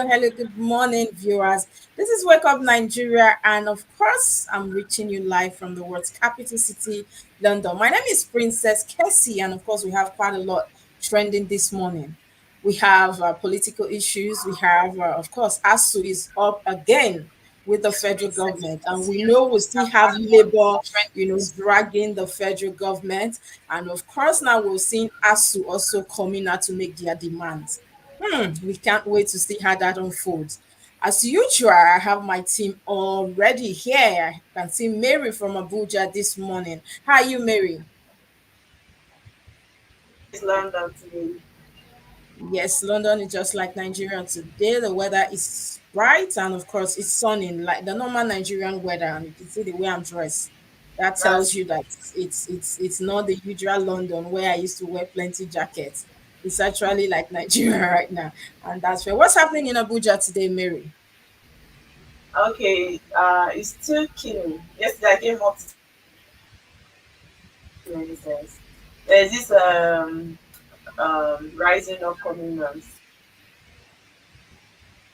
hello, good morning, viewers. This is Wake Up Nigeria, and of course, I'm reaching you live from the world's capital city, London. My name is Princess Kessie, and of course, we have quite a lot trending this morning. We have political issues. We have, of course, ASU is up again with the federal government, and we know we still have Labour, dragging the federal government, and of course, now we're seeing ASU also coming out to make their demands. We can't wait to see how that unfolds. As usual, I have my team already here. I can see Mary from Abuja this morning. How are you, Mary? It's London today. Yes, London is just like Nigeria today. The weather is bright and of course it's sunny, like the normal Nigerian weather. And you can see the way I'm dressed. That tells That's you that it's not the usual London where I used to wear plenty jackets. It's actually like Nigeria right now. And that's where what's happening in Abuja today, Mary? okay. It's still killing. Yesterday I came up to many sense. There's this rising upcoming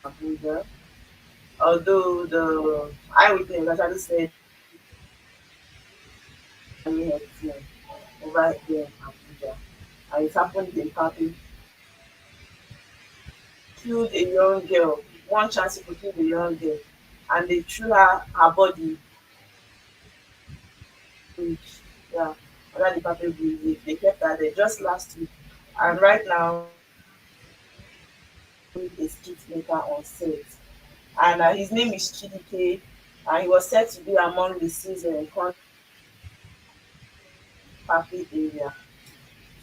Abuja. Although the eyewitness actually said he had seen over there in Abuja, and it happened in Papi. Killed a young girl. One chance to kill a young girl, and they threw her body. Which yeah, under the Papi bridge. They kept her there just last week, and right now a skit maker on set, and his name is Chidike, and he was said to be among the season Papi area.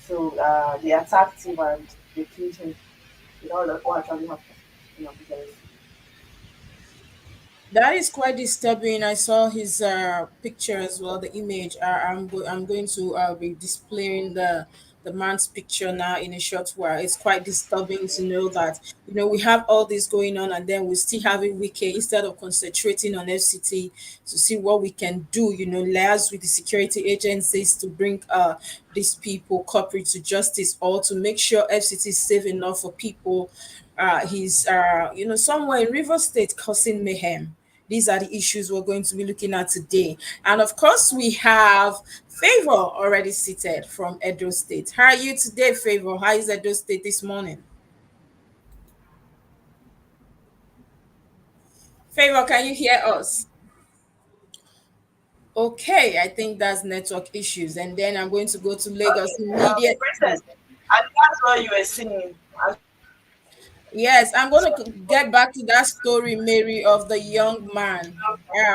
So they attacked him and they killed him. You know like what actually happened in Abuja. That is quite disturbing. I saw his picture as well, the image. I'm going to be displaying the man's picture now in a short while. It's quite disturbing to know that we have all this going on, and then we still have it Wiki instead of concentrating on FCT to see what we can do. Liaise with the security agencies to bring these people culprits to justice, or to make sure FCT is safe enough for people. He's somewhere in River State causing mayhem. These are the issues we're going to be looking at today. And of course, we have Favor already seated from Edo State. How are you today, Favor? How is Edo State this morning? Favor, can you hear us? Okay, I think that's network issues. And then I'm going to go to Lagos Okay, immediately. Princess, and that's what you were singing. Yes, I'm going to get back to that story, Mary, of the young man.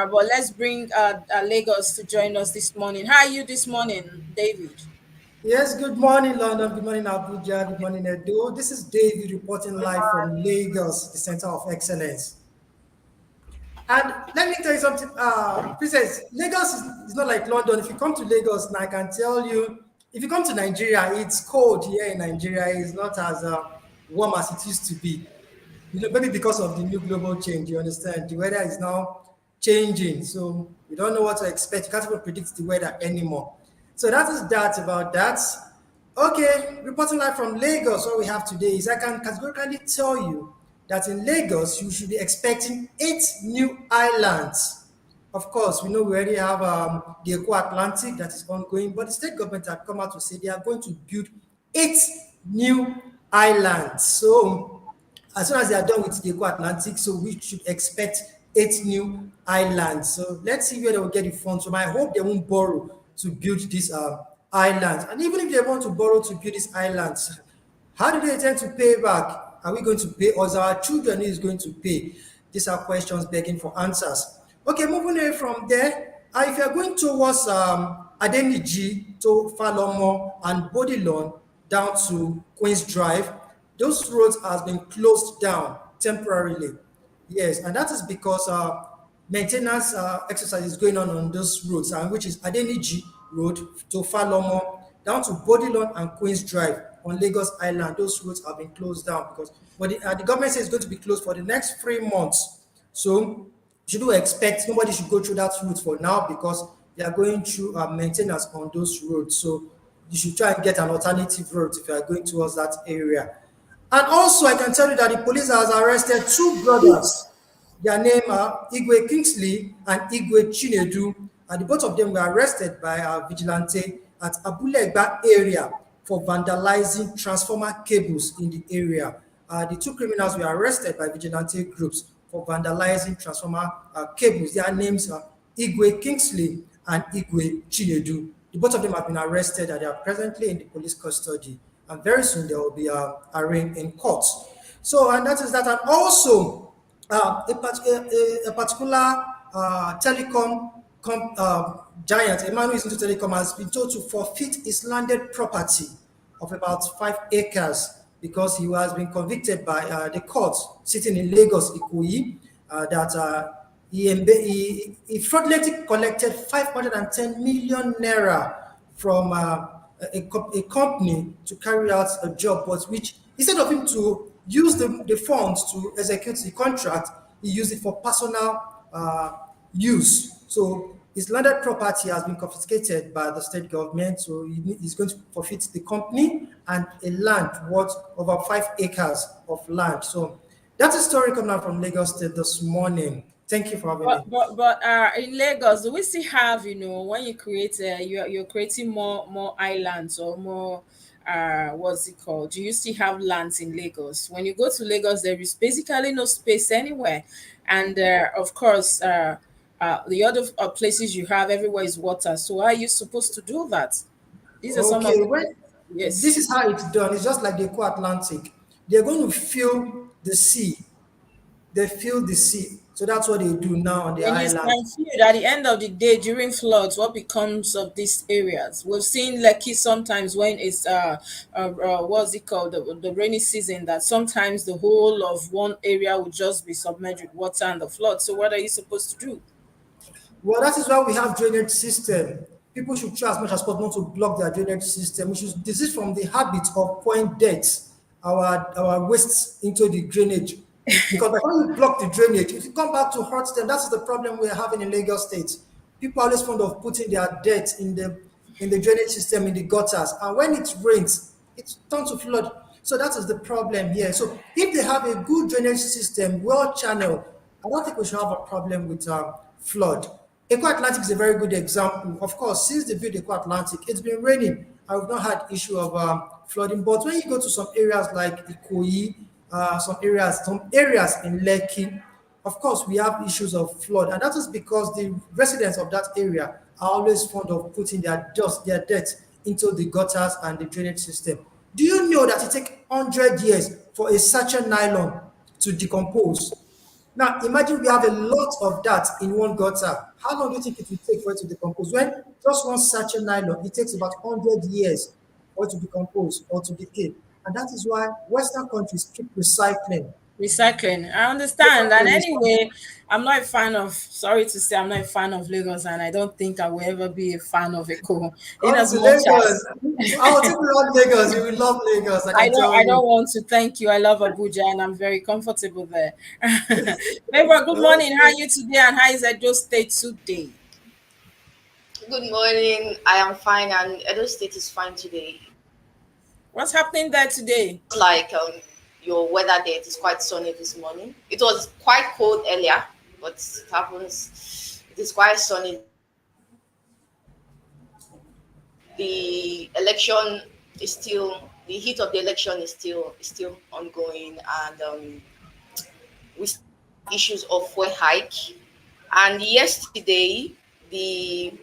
But let's bring Lagos to join us this morning. How are you this morning, David? Yes, good morning, London. Good morning, Abuja. Good morning, Edo. This is David reporting live from Lagos, the Center of Excellence. And let me tell you something, Princess, Lagos is not like London. If you come to Lagos, and I can tell you, if you come to Nigeria, it's cold here in Nigeria. It's not as warm as it used to be. Maybe because of the new global change, you understand? The weather is now changing, so you don't know what to expect. You can't even predict the weather anymore. So that is that about that. Okay, reporting live from Lagos, what we have today is I can categorically tell you that in Lagos, you should be expecting 8 new islands. Of course, we know we already have the Eco Atlantic that is ongoing, but the state government have come out to say they are going to build 8 new islands. So as soon as they are done with the Eco Atlantic, so we should expect 8 new islands. So let's see where they will get the funds from. I hope they won't borrow to build these islands. And even if they want to borrow to build these islands, how do they intend to pay back? Are we going to pay, or is our children who is going to pay? These are questions begging for answers. Okay, moving away from there, if you're going towards Adeniji to Falomo and Bodilon down to Queen's Drive, those roads has been closed down temporarily. Yes, and that is because maintenance exercise is going on those roads, which is Adeniji Road to Falomo down to Bodilon and Queen's Drive on Lagos Island. Those roads have been closed down because, but the government says it's going to be closed for the next 3 months. So you do expect nobody should go through that route for now because they are going through maintenance on those roads. So you should try and get an alternative route if you are going towards that area. And also, I can tell you that the police has arrested two brothers. Their name are Igwe Kingsley and Igwe Chinedu. And the both of them were arrested by a vigilante at Abulegba area for vandalizing transformer cables in the area. The two criminals were arrested by vigilante groups for vandalizing transformer cables. Their names are Igwe Kingsley and Igwe Chinedu. The both of them have been arrested and they are presently in the police custody. And very soon they will be arraigned in court. So, and that is that. And also, a particular telecom giant, a man who is into telecom, has been told to forfeit his landed property of about 5 acres because he has been convicted by the court sitting in Lagos, Ikoyi, that he fraudulently collected 510 million naira from a company to carry out a job, but which instead of him to use the funds to execute the contract, he used it for personal use. So his landed property has been confiscated by the state government. So he's going to forfeit the company and a land worth over 5 acres of land. So that's a story coming out from Lagos State this morning. Thank you for having me. But in Lagos, do we still have, when you create you're creating more islands or more what's it called? Do you still have lands in Lagos? When you go to Lagos, there is basically no space anywhere, and of course, the other places you have everywhere is water. So how are you supposed to do that? These are some of Okay, the when this yes. is how it's done. It's just like the Eco Atlantic. They're going to fill the sea. They fill the sea. So that's what they do now on the And it's island. confused at the end of the day during floods, what becomes of these areas? We've seen Lekki sometimes when it's what's it called, the rainy season, that sometimes the whole of one area will just be submerged with water and the flood. So what are you supposed to do? Well, that is why we have drainage system. People should try as much as possible not to block their drainage system. We should desist from the habit of pouring dirt, our wastes into the drainage. Because by the time you block the drainage, if you come back to hurt them, that's the problem we're having in Lagos State. People are always fond of putting their dirt in the drainage system in the gutters, and when it rains, it turns to flood. So that is the problem here. So if they have a good drainage system, well channeled, I don't think we should have a problem with flood. Eco Atlantic is a very good example. Of course, since they built Eco Atlantic, it's been raining. I've not had issue of flooding. But when you go to some areas like Ikoyi, some areas in Lekki, of course, we have issues of flood, and that is because the residents of that area are always fond of putting their dirt into the gutters and the drainage system. Do you know that it takes 100 years for a sachet nylon to decompose? Now, imagine we have a lot of that in one gutter. How long do you think it will take for it to decompose? When just one sachet nylon, it takes about 100 years for it to decompose or to decay. And that is why Western countries keep recycling. Recycling. I They understand. And anyway, I'm not a fan of, sorry to say, I'm not a fan of Lagos, and I don't think I will ever be a fan of Eco. In Come as to much Lagos. as I will take you around Lagos. You will love Lagos, I I can don't tell I you. don't want to thank you. I love Abuja and I'm very comfortable there. Favor, good morning. How are Okay. you today and how is Edo State today? Good morning. I am fine, and Edo State is fine today. What's happening there today? Just like your weather there, it is quite sunny this morning. It was quite cold earlier, but it happens. It is quite sunny this morning. The election is still the heat of the election is still ongoing, and we still have issues of fuel hike. And yesterday, the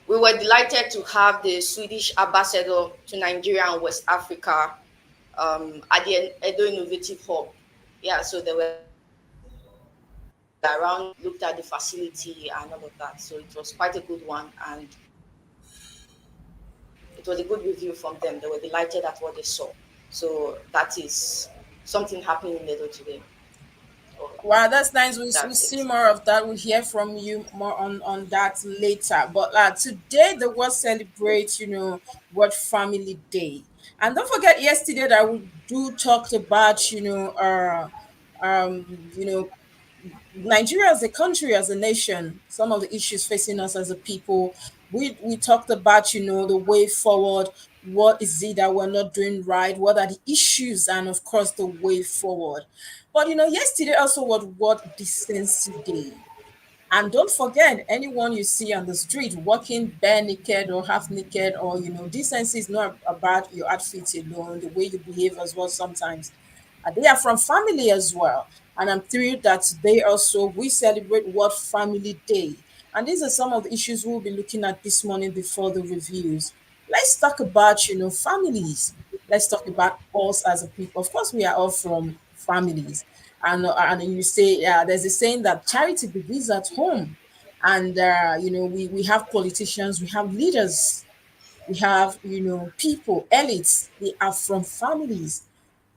we were delighted to have the Swedish ambassador to Nigeria and West Africa at the Edo Innovative Hub. Yeah, so they were around, looked at the facility and all of that. So it was quite a good one, and it was a good review from them. They were delighted at what they saw. So that is something happening in Edo today. So Wow, that's nice. We'll that's see it. more of that. We'll hear from you more on that later. But today, the world celebrates, World Family Day. And don't forget, yesterday that we do talked about, um, you know, Nigeria as a country, as a nation, some of the issues facing us as a people. We talked about, the way forward. What is it that we're not doing right? What are the issues? And of course, the way forward. But yesterday also was World Decency Day. And don't forget, anyone you see on the street walking bare naked or half naked, or decency is not about your outfit alone, the way you behave as well sometimes. They are from family as well. And I'm thrilled that today also we celebrate World Family Day. And these are some of the issues we'll be looking at this morning before the reviews. Let's talk about, families. Let's talk about us as a people. Of course, we are all from families. And you say, there's a saying that charity begins at home. And, we have politicians, we have leaders, we have, people, elites, they are from families.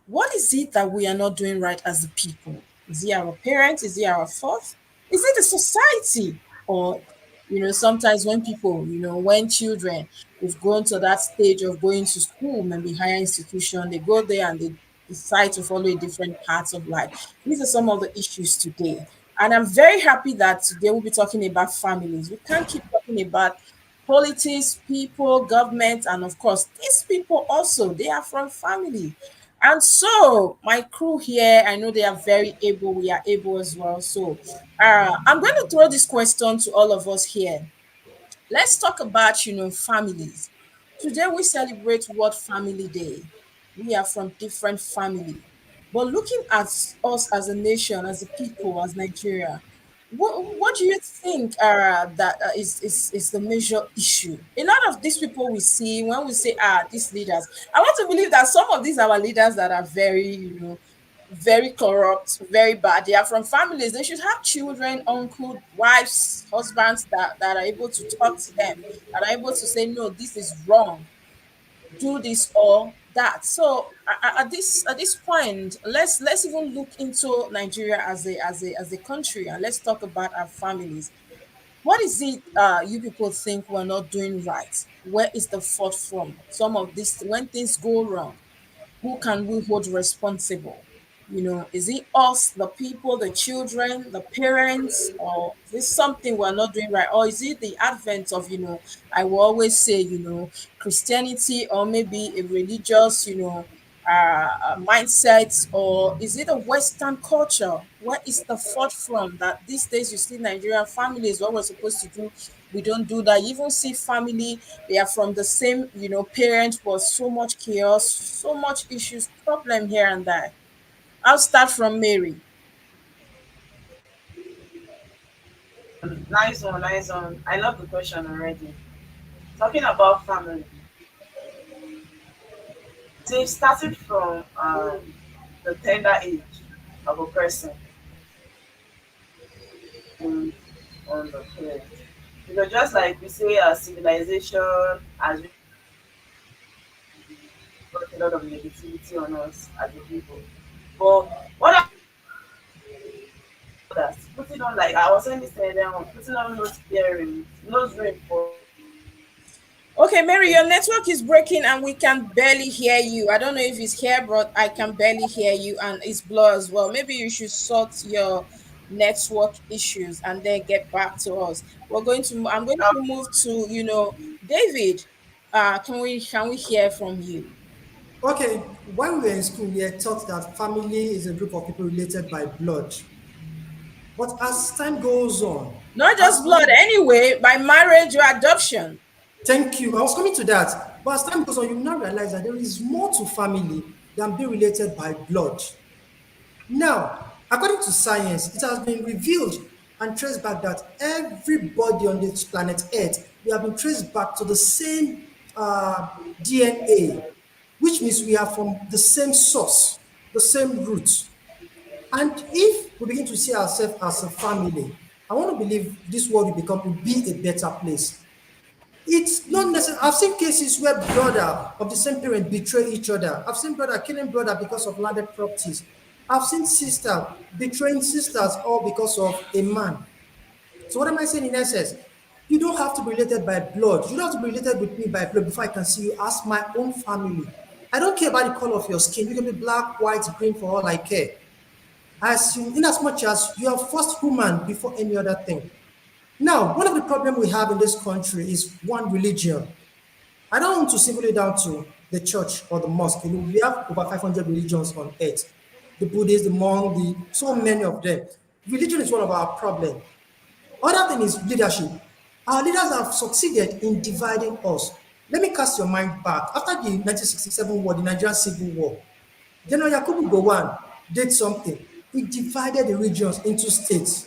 What is it that we are not doing right as a people? Is it our parents? Is it our fault? Is it the society? Or, sometimes when people, when children, they've gone to that stage of going to school, maybe higher institution, they go there and they decide to follow a different path of life. These are some of the issues today. And I'm very happy that today we'll be talking about families. We can't keep talking about politics, people, government, and of course, these people also, they are from family. And so, my crew here, I know they are very able. We are able as well. So, I'm going to throw this question to all of us here. Let's talk about, families. Today we celebrate World Family Day. We are from different family. But looking at us as a nation, as a people, as Nigeria, what do you think that is the major issue? A lot of these people we see when we say these leaders, I want to believe that some of these are our leaders that are very very corrupt, very bad. They are from families. They should have children, uncle, wives, husbands that are able to talk to them, that are able to say, no, this is wrong, do this or that. So at this point, let's even look into Nigeria as a country, and let's talk about our families. What is it you people think we're not doing right? Where is the fault from? Some of this, when things go wrong, who can we hold responsible? Is it us, the people, the children, the parents, or is this something we're not doing right? Or is it the advent of, I will always say, Christianity, or maybe a religious, mindset, or is it a Western culture? Where is the fault from that these days you see Nigerian families, what we're supposed to do, we don't do that. You even see family, they are from the same, parent, but so much chaos, so much issues, problem here and there. I'll start from Mary. Nice one, nice one. I love the question already. Talking about family, so it started from the tender age of a person on, on the parent. Because just like we say, civilization has really brought a lot of negativity on us as a people. But what are others? Putting on, like I was saying this earlier, putting on nose earrings, nose ring for Okay, Mary, your network is breaking and we can barely hear you. I don't know if it's here, but I can barely hear you and it's blur as well. Maybe you should sort your network issues and then get back to us. I'm going to move to, David. Can we hear from you? Okay, when we were in school, we were taught that family is a group of people related by blood. But as time goes on, Not just as blood, time, anyway, by marriage or adoption. thank you, I was coming to that. But as time goes on, you now realize that there is more to family than being related by blood. Now, according to science, it has been revealed and traced back that everybody on this planet Earth, we have been traced back to the same DNA, which means we are from the same source, the same roots. And if we begin to see ourselves as a family, I want to believe this world will be a better place. It's not necessary. I've seen cases where brother of the same parent betray each other. I've seen brother killing brother because of landed properties. I've seen sister betraying sisters all because of a man. So what am I saying in essence? You don't have to be related by blood. You don't have to be related with me by blood before I can see you as my own family. I don't care about the color of your skin. You can be black, white, green for all I care. As you, in as much as you are first human before any other thing. Now, one of the problems we have in this country is one religion. I don't want to single it down to the church or the mosque. You know, we have over 500 religions on earth. The Buddhists, the Hmong, so many of them. Religion is one of our problems. Other thing is leadership. Our leaders have succeeded in dividing us. Let me cast your mind back. After the 1967 war, the Nigerian Civil War, General Yakubu Gowon did something. He divided the regions into states.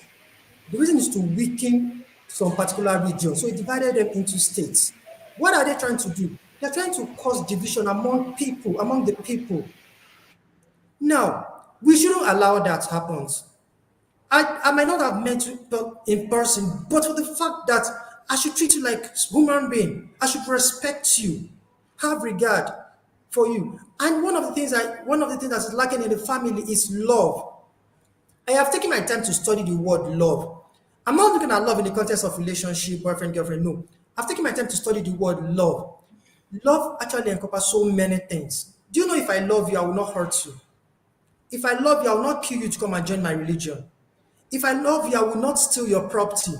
The reason is to weaken some particular regions. So he divided them into states. What are they trying to do? They're trying to cause division among people, among the people. Now, we shouldn't allow that happen. I might not have met you in person, but for the fact that I should treat you like human being, I should respect you, have regard for you. And one of the things that's lacking in the family is love. I have taken my time to study the word love. I'm not looking at love in the context of relationship, boyfriend, girlfriend. No. I've taken my time to study the word love. Love actually encompasses so many things. Do you know if I love you, I will not hurt you? If I love you, I will not kill you to come and join my religion. If I love you, I will not steal your property.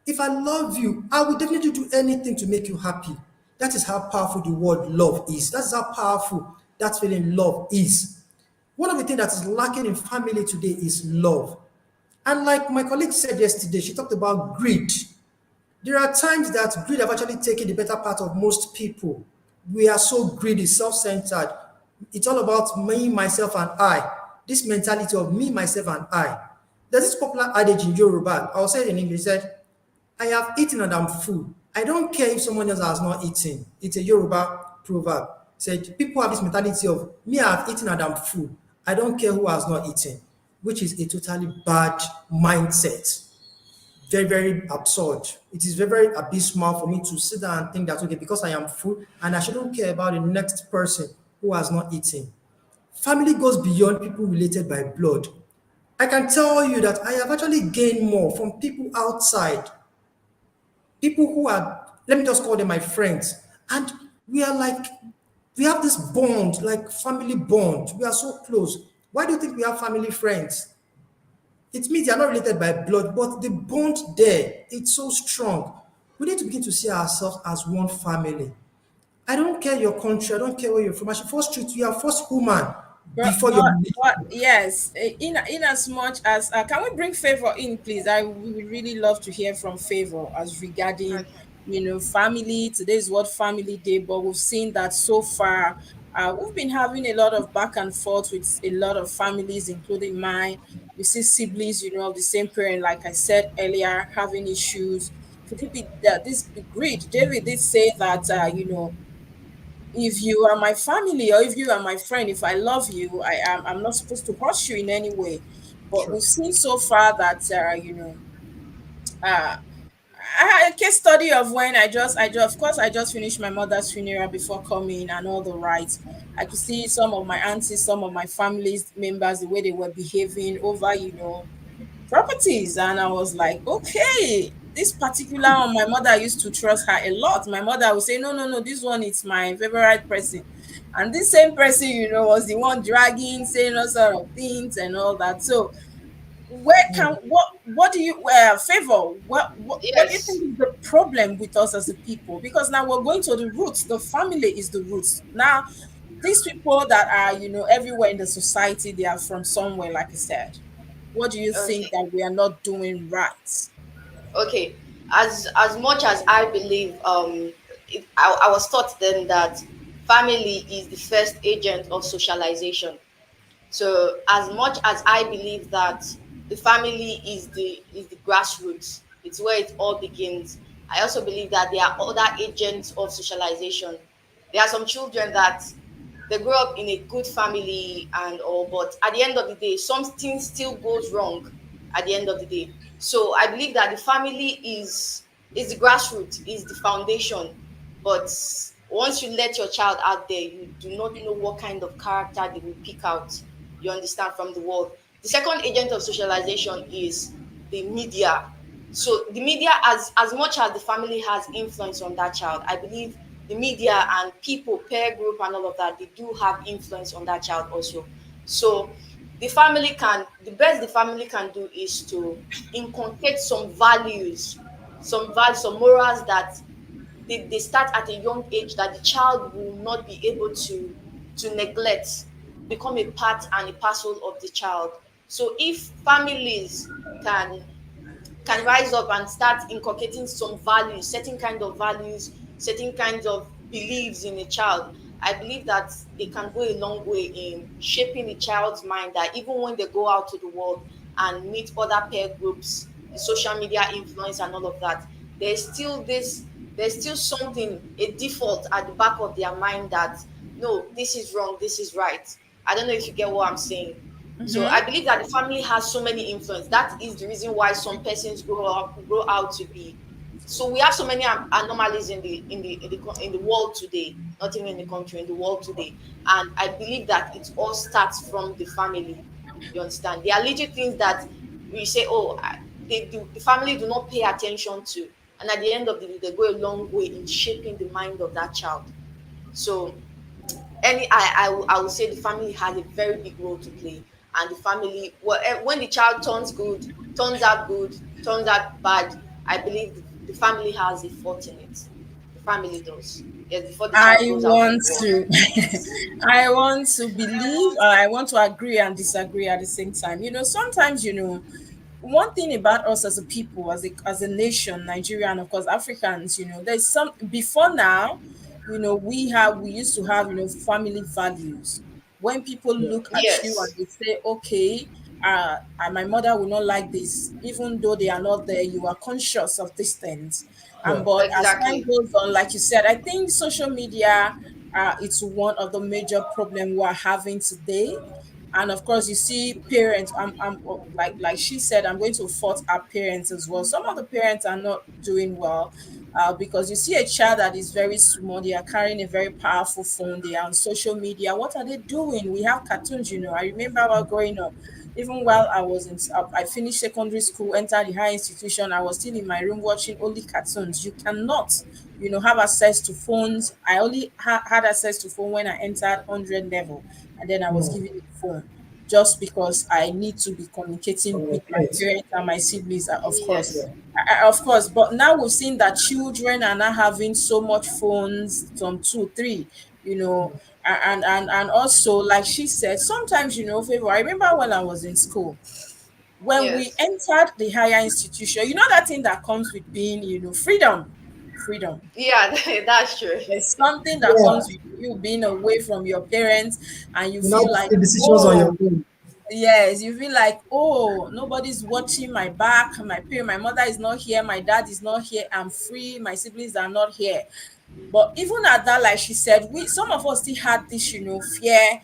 If I love you, I will definitely do anything to make you happy. That is how powerful the word love is. That's how powerful that feeling love is. One of the things that is lacking in family today is love. And like my colleague said yesterday, she talked about greed. There are times that greed have actually taken the better part of most people. We are so greedy, self-centered. It's all about me, myself, and I. This mentality of me, myself, and I. There's this popular adage in Yoruba. I'll say it in English. It said, I have eaten and I'm full. I don't care if someone else has not eaten. It's a Yoruba proverb. It said, people have this mentality of me, I have eaten and I'm full. I don't care who has not eaten, which is a totally bad mindset. Very, very absurd. It is very, very abysmal for me to sit down and think that, okay, because I am full and I shouldn't care about the next person who has not eaten. Family goes beyond people related by blood. I can tell you that I have actually gained more from people outside, people who are, let me just call them my friends. And we are like, we have this bond, like family bond. We are so close. Why do you think we have family friends? It means they are not related by blood, but the bond there, it's so strong. We need to begin to see ourselves as one family. I don't care your country, I don't care where you're from. I should first treat you are first human before your But religion. yes, in as much as can we bring Favor in, please? I we would really love to hear from Favor as regarding Okay. family. Today is World Family Day, but we've seen that so far. We've been having a lot of back and forth with a lot of families, including mine. We see siblings, of the same parent, like I said earlier, having issues. Could it be that this greed? David did say that, if you are my family or if you are my friend, if I love you, I'm not supposed to hurt you in any way. But Sure. we've seen so far that uh I had a case study of when of course I just finished my mother's funeral before coming and all the rites. I could see some of my aunties, some of my family's members, the way they were behaving over properties, and I was like, okay, this particular one, my mother used to trust her a lot. My mother would say, no, no, no, this one is my favorite person, and this same person, was the one dragging, saying all sort of things and all that. So where can what do you Favor, what do you Yes. think is the problem with us as a people? Because now we're going to the roots. The family is the roots. Now these people that are everywhere in the society, they are from somewhere, like I said. What do you think Okay. that we are not doing right? Okay. As much as I believe, I was taught then that family is the first agent of socialization. So as much as I believe that the family is the grassroots, it's where it all begins. I also believe that there are other agents of socialization. There are some children that they grow up in a good family and all, but at the end of the day, something still goes wrong at the end of the day. So I believe that the family is the grassroots, is the foundation. But once you let your child out there, you do not know what kind of character they will pick out. You understand, from the world. The second agent of socialization is the media. So the media, as much as the family has influence on that child, I believe the media and people, peer group, and all of that, they do have influence on that child also. So the best the family can do is to inculcate some values, some morals that they start at a young age that the child will not be able to neglect, become a part and a parcel of the child. So if families can can rise up and start inculcating some values, certain kind of values, certain kinds of beliefs in a child, I believe that they can go a long way in shaping a child's mind, that even when they go out to the world and meet other peer groups, the social media influence and all of that, there's still this, there's still something, a default at the back of their mind that no, this is wrong, this is right. I don't know if you get what I'm saying. So I believe that the family has so many influence. That is the reason why some persons grow out to be. So we have so many anomalies in the world today, not even in the country, in the world today. And I believe that it all starts from the family. You understand? There are little things that we say, oh, the family do not pay attention to, and at the end of the day, they go a long way in shaping the mind of that child. So I would say the family has a very big role to play, and the family, well, when the child turns good, turns out good, turns out bad, I believe the family has a fault in it. The family does, yes, before the I child goes out to want the world. to Yes. I want to believe, I want to agree and disagree at the same time. Sometimes, one thing about us as a people, as a nation, Nigeria, and of course Africans, there's some before now, we used to have, family values. When people Yeah. look at you and Yes. they say, okay, my mother will not like this, even though they are not there, you are conscious of these things. Yeah. But as time Exactly. goes on, like you said, I think social media, it's one of the major problem we're having today. And of course, you see parents. I'm like she said, I'm going to fault our parents as well. Some of the parents are not doing well, because you see a child that is very small, they are carrying a very powerful phone, they are on social media. What are they doing? We have cartoons. I remember while growing up, even while I finished secondary school, entered the higher institution, I was still in my room watching only cartoons. You cannot, have access to phones. I only had access to phone when I entered 100 level, and then I was Mm. given a phone just because I need to be communicating with my Communicate. parents and my siblings, of course. Yes. Of course, but now we've seen that children are now having so much phones, some two, three, you know, and also, like she said, sometimes, favor. I remember when I was in school, when we Yes. entered the higher institution, that thing that comes with being, freedom, freedom. Yeah, that's true. There's something that Yeah. comes with you being away from your parents, and you You now feel like, take decisions on your oh, own. yes, you feel like, oh, nobody's watching my back. My mother is not here. My dad is not here. I'm free. My siblings are not here. But even at that, like she said, some of us still had this, fear.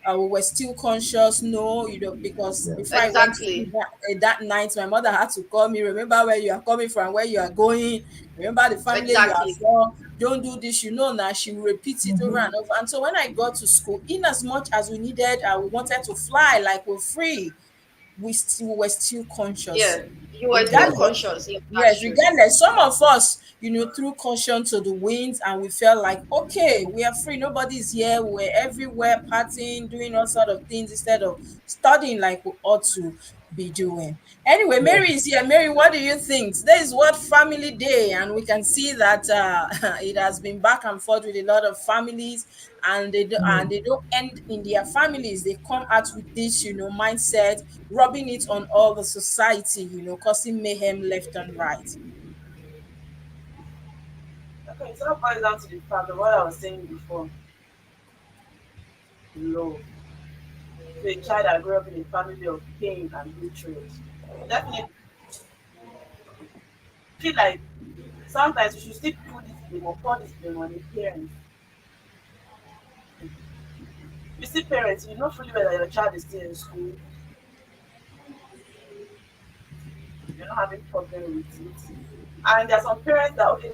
We were still conscious, no, because Yeah. before I went to sleep Exactly. that night, my mother had to call me. Remember where you are coming from, where you are going. Remember the family you are Exactly. from. Don't do this, now. She will repeat it over and over. And so when I got to school, in as much as we wanted to fly, like we're free, we were still conscious. Yeah. You are still Yeah. Regardless, conscious. Yeah, that's yes, true. regardless, some of us, threw caution to the winds, and we felt like, okay, we are free, nobody's here, we're everywhere partying, doing all sort of things instead of studying like we ought to be doing. Anyway, Yeah. Mary is here. Mary, what do you think? Today is what family day, and we can see that it has been back and forth with a lot of families, and Mm. they don't end in their families. They come out with this, mindset, rubbing it on all the society, causing mayhem left and right. Okay, so that boils down to the fact of what I was saying before. Love. To a child that grew up in a family of pain and hatred. Definitely feel like sometimes you should still put this blame or pour this blame on the parents. You see parents, you know fully well that your child is still in school, you're not having problem with it. And there are some parents that okay,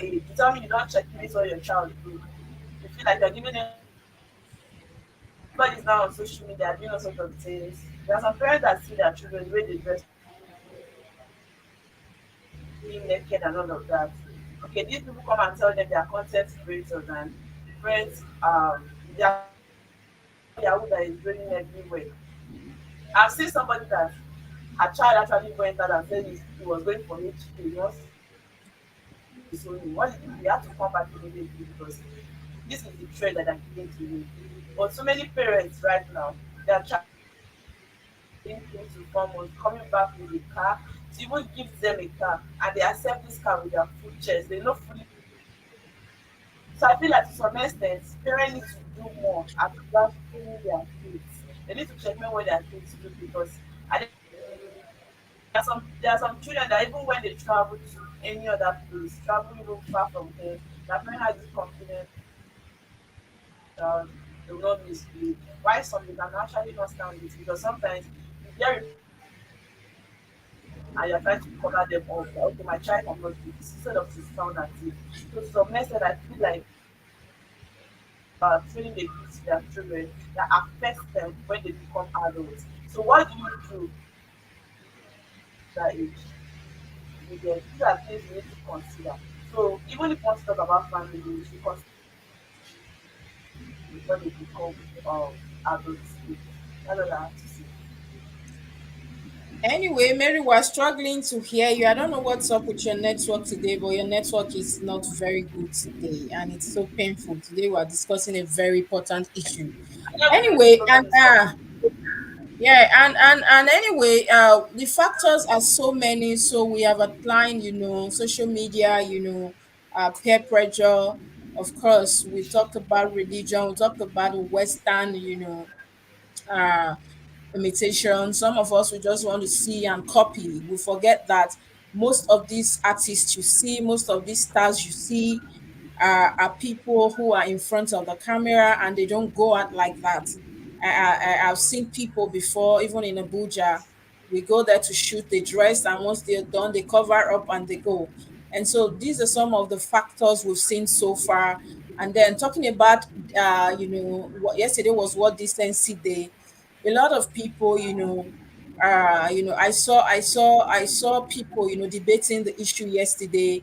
you tell me you don't checkmate what your child do. You feel like you're giving them everybody's now on social media doing all sorts of things. There are some parents that see their children where they dress being naked and all of that. Okay, these people come and tell them they are content creators and different they are Yahoo that is draining everywhere. I've seen somebody that a child actually went out and said he was going for HK. disowning. What did you do? You have to come back immediately because this is the trend that are giving to you. But so many parents right now, they are trying in 3 to 4 months, coming back with a car to even give them a car, and they accept this car with their full chest. They not fully. So I feel like to some extent, parents need to do more at that training their kids. They need to checkmate what their kids do because there are some children that even when they travel to any other place, travel even far from home, their parent has this confidence that they will not misbehave. Why some they can actually not stand it because sometimes you hear it and you're trying to cover them up. Like, okay, my child cannot do this instead of to sound at it. So to some extent, I feel like training they give to their children that affects them when they become adults. So what do you do at that age? These are things we need to consider. So even if you want to talk about family, we should consider before they become adults. That's what I have to say. Anyway, Mary, we're struggling to hear you. I don't know what's up with your network today, but your network is not very good today, and it's so painful. Today, we're discussing a very important issue. I can't even Anyway, discuss and on this topic. yeah, and anyway, the factors are so many. So we have outlined, social media, peer pressure. Of course, we talked about religion. We talked about the Western, uh imitation. Some of us we just want to see and copy. We forget that most of these artists you see, most of these stars you see are people who are in front of the camera and they don't go out like that. I've seen people before, even in Abuja. We go there to shoot, they dress, and once they're done, they cover up and they go. And so these are some of the factors we've seen so far. And then talking about, yesterday was World Decency Day. A lot of people, I saw people, debating the issue yesterday.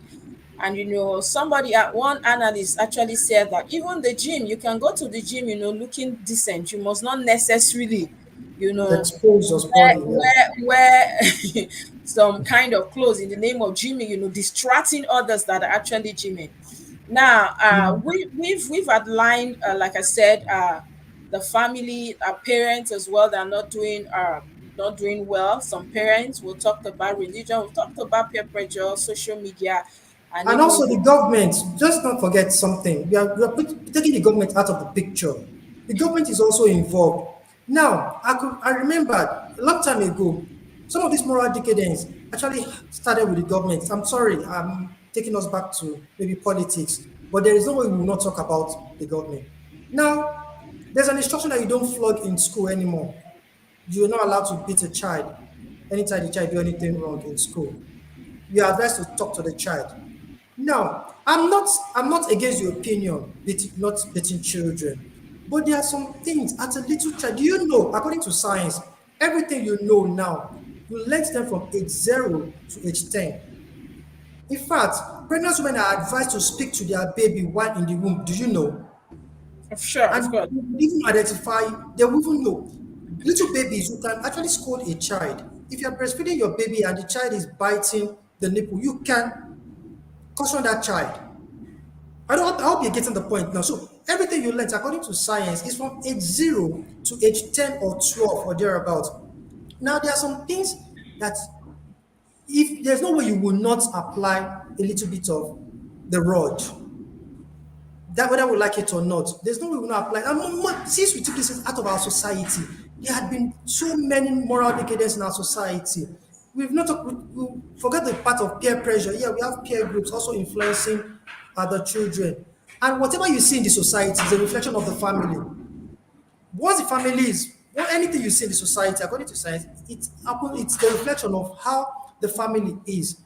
And somebody at one analyst actually said that even the gym, you can go to the gym, looking decent. You must not necessarily, you know, Expose your wear body, yeah. wear some kind of clothes in the name of gymming, distracting others that are actually gymming. Now, we've outlined, like I said, the family, our parents as well. They're not doing well. Some parents. We talked about religion. We talked about peer pressure, social media, and And also even the government, just don't forget something. Taking the government out of the picture. The government is also involved. Now, I remember a long time ago, some of this moral decadence actually started with the government. I'm sorry, I'm taking us back to maybe politics, but there is no way we will not talk about the government. Now, there's an instruction that you don't flog in school anymore. You're not allowed to beat a child anytime the child do anything wrong in school. You are advised to talk to the child. Now, I'm not against your opinion, not beating children, but there are some things at a little child. Do you know, according to science, everything you know now, you learn them from age 0 to age 10. In fact, pregnant women are advised to speak to their baby while in the womb. Do you know? sure, of And course. you will even identify, they will even know. Little babies, you can actually scold a child. If you're breastfeeding your baby and the child is biting the nipple, you can caution that child. I hope you're getting the point now. So everything you learn, according to science, is from age 0 to age 10 or 12 or thereabouts. Now there are some things that if there's no way you will not apply a little bit of the rod, that whether we like it or not, there's no way we will not apply. Since we took this out of our society, there had been so many moral decadence in our society. We've not we forget the part of peer pressure. Yeah, we have peer groups also influencing other children. And whatever you see in the society is a reflection of the family. Once the family is, well, anything you see in the society, according to science, it's the reflection of how the family is.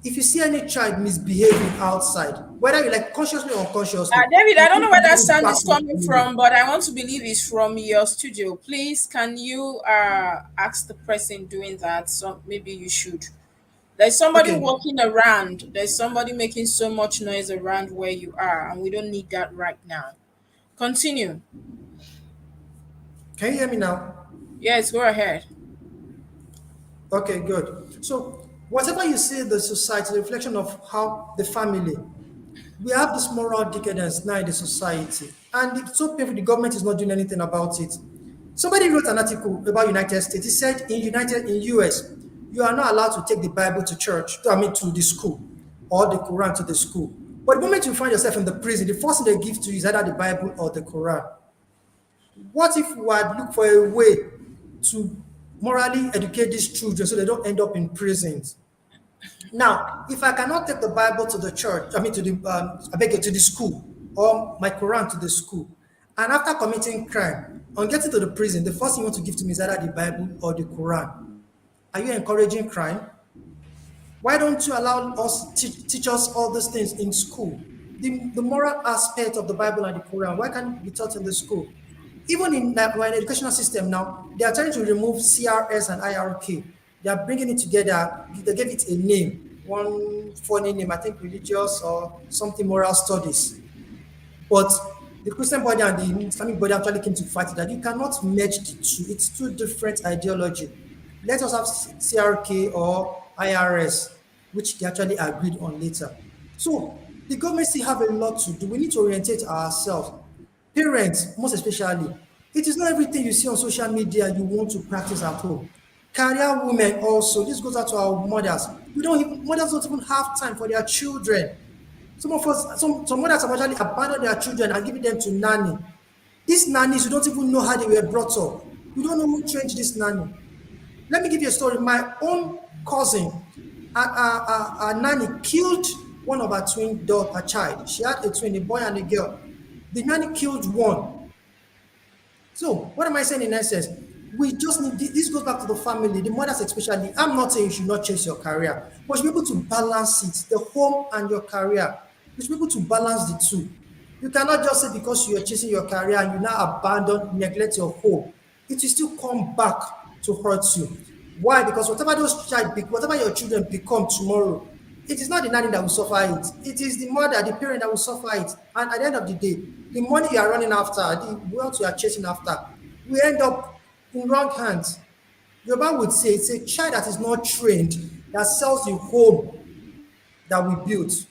If you see any child misbehaving outside, whether you like consciously or unconsciously, David, I you don't know need where to that bring it sound back is to the coming family. from, but I want to believe it's from your studio. Please, can you ask the person doing that? So maybe you should. There's somebody Okay, walking around. There's somebody making so much noise around where you are, and we don't need that right now. Continue. can you hear me now? Yes, go ahead. Okay, good. So Whatever you see in the society, the reflection of how the family, we have this moral decadence now in the society, and it's so painful the government is not doing anything about it. Somebody wrote an article about United States. He said in US, you are not allowed to take the Bible to church, I mean to the school, or the Quran to the school. But the moment you find yourself in the prison, the first thing they give to you is either the Bible or the Quran. What if we had looked for a way to morally educate these children so they don't end up in prisons? Now, if I cannot take the Bible to the church, I mean to the I beg you, to the school, or my Quran to the school, and after committing crime, on getting to the prison, the first thing you want to give to me is either the Bible or the Quran. Are you encouraging crime? Why don't you allow us teach us all these things in school? The moral aspect of the Bible and the Quran, why can't it be taught in the school? Even in that we're in educational system now, they are trying to remove CRS and IRK. They are bringing it together. They gave it a name, one funny name, I think religious or something moral studies. But the Christian body and the Islamic body actually came to fight that you cannot merge the two. It's two different ideology. Let us have CRK or IRS, which they actually agreed on later. So the government still have a lot to do. We need to orientate ourselves. Parents, most especially, it is not everything you see on social media you want to practice at home. Career women also, this goes out to our mothers. Mothers don't even have time for their children. Some of us, some mothers have actually abandoned their children and given them to nanny. These nannies, you don't even know how they were brought up. You don't know who trained this nanny. Let me give you a story. My own cousin, a nanny killed one of her twin daughter, a child. She had a twin, a boy and a girl. The nanny killed one. So, what am I saying in essence? We just need this goes back to the family, the mothers especially. I'm not saying you should not chase your career, but you should be able to balance it, the home and your career. You should be able to balance the two. You cannot just say because you are chasing your career and you now abandon, neglect your home. It will still come back to hurt you. Why? Because whatever your children become tomorrow, it is not the nanny that will suffer it. It is the mother, the parent that will suffer it. And at the end of the day, the money you are running after, the wealth you are chasing after, will end up in wrong hands. Yoruba would say it's a child that is not trained that sells the home that we built.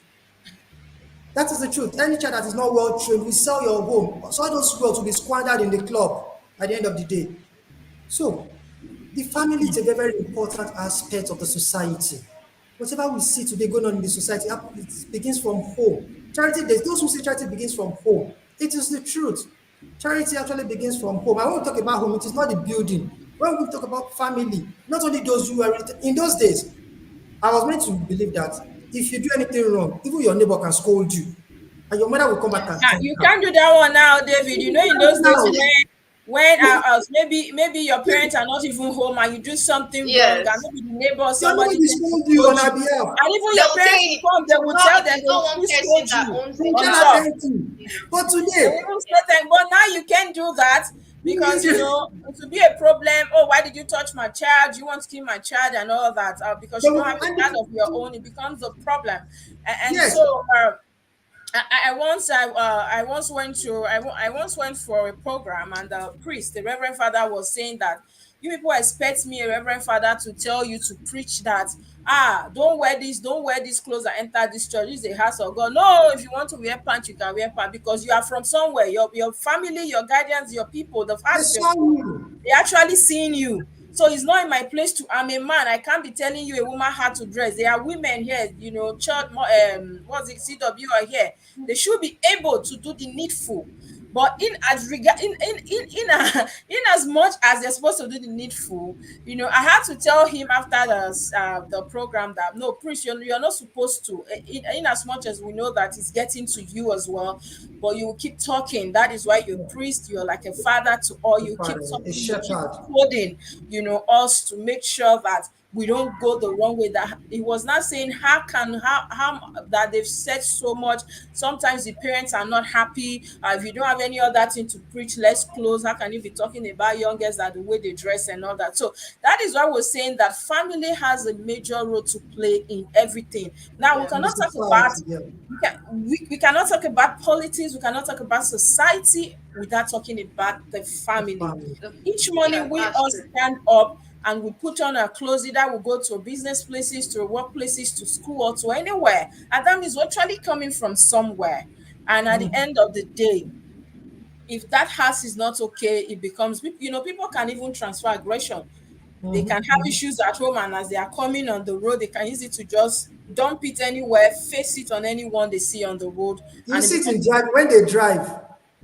That is the truth. Any child that is not well trained will sell your home. So all those wealth will be squandered in the club at the end of the day. So the family is a very, very important aspect of the society. Whatever we see today going on in the society, it begins from home. Charity, there's those who say charity begins from home. It is the truth. Charity actually begins from home. And when we talk about home, it is not the building. When we talk about family, not only those who are in those days, I was meant to believe that if you do anything wrong, even your neighbor can scold you, and your mother will come back and Yes. Ah, tell you you now. can't do that one now, David. You know, in those days Now, when maybe your parents are not even home and you do something wrong, and Yes. maybe the neighbor or your neighbor somebody will tends to scold you scold on you, our behalf. and even They your will parents say will come, they will tell them, it's they not will one still person scold that you owns They the will on tell land. her top. thank you. But They today, will even say thank, but now you can't do that because you know it will be a problem. Oh, why did you touch my child? You want to kill my child and all that because they you don't have will, a child of your own. It becomes a problem, and yes, so. I once went to I once went for a program and the priest, the reverend father, was saying that you people expect me, a reverend father, to tell you to preach that don't wear this clothes and enter this church. This is a house of God. No, if you want to wear pants, you can wear pants because you are from somewhere. Your family, your guardians, your people, the they fact saw you. they actually seeing you. So it's not in my place to. I'm a man. I can't be telling you a woman how to dress. There are women here, you know, church, what's it, CW are here. They should be able to do the needful. But in as regard in as much as they're supposed to do the needful, you know, I had to tell him after the program that no, priest, you're not supposed to. In as much as we know that it's getting to you as well, but you will keep talking. That is why you're a priest. You're like a father to all. The You keep father, a talking. You keep shepherd. coding. You know us to make sure that we don't go the wrong way. That he was not saying how that they've said so much. Sometimes the parents are not happy. If you don't have any other thing to preach, let's close. How can you be talking about young girls that the way they dress and all that? So that is why we're saying that family has a major role to play in everything. Now we Yeah. In the cannot talk about society, yeah, we cannot talk about politics, we cannot talk about society without talking about the the family. family. Each morning Yeah, we that's all true. stand up, and we put on our clothes, either we go to business places, to workplaces, to school, or to anywhere. And that means we're actually coming from somewhere. And at the end of the day, if that house is not okay, it becomes, people can even transfer aggression. They can have issues at home, and as they are coming on the road, they can use it to just dump it anywhere, face it on anyone they see on the road, You and it see it in becomes. drive when they drive.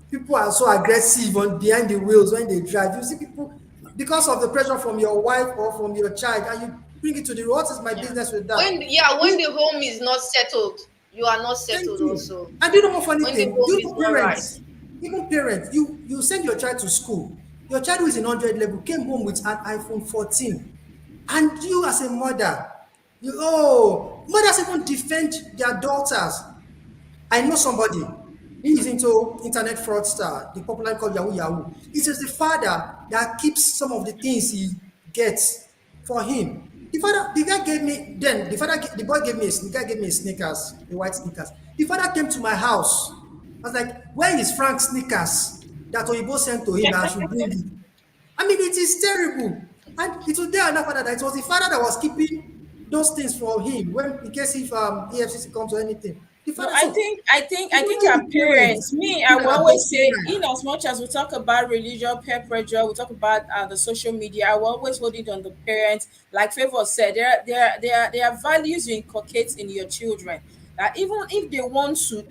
People are so aggressive on behind the wheels when they drive. You see people because of the pressure from your wife or from your child, and you bring it to the what is my Yeah. business with that? When You, the home is not settled, you are not thank settled you. also. And do you know one funny When the thing? Do home you is know not right. parents, even parents, you send your child to school. Your child who is in 100 level came home with an iPhone 14. And you as a mother, mothers even defend their daughters. I know somebody who is into internet fraudster, the popular called Yahoo Yahoo. It is the father that keeps some of the things he gets for him. The guy gave me then the boy gave me the guy gave me sneakers, the white sneakers. The father came to my house. I was like, where is Frank's sneakers that Oyibo sent to him that I should bring it? I mean, it is terrible. And it was there another father that it was the father that was keeping those things for him when in case if EFCC comes or anything. The No, father, I so think I think it I think wasn't our the parents, parents me, I that will are always adopting say, in child. as much as we talk about religion, peer pressure, we talk about the social media, I will always hold it on the parents. Like Favor said, there are values you inculcate in your children that even if they want to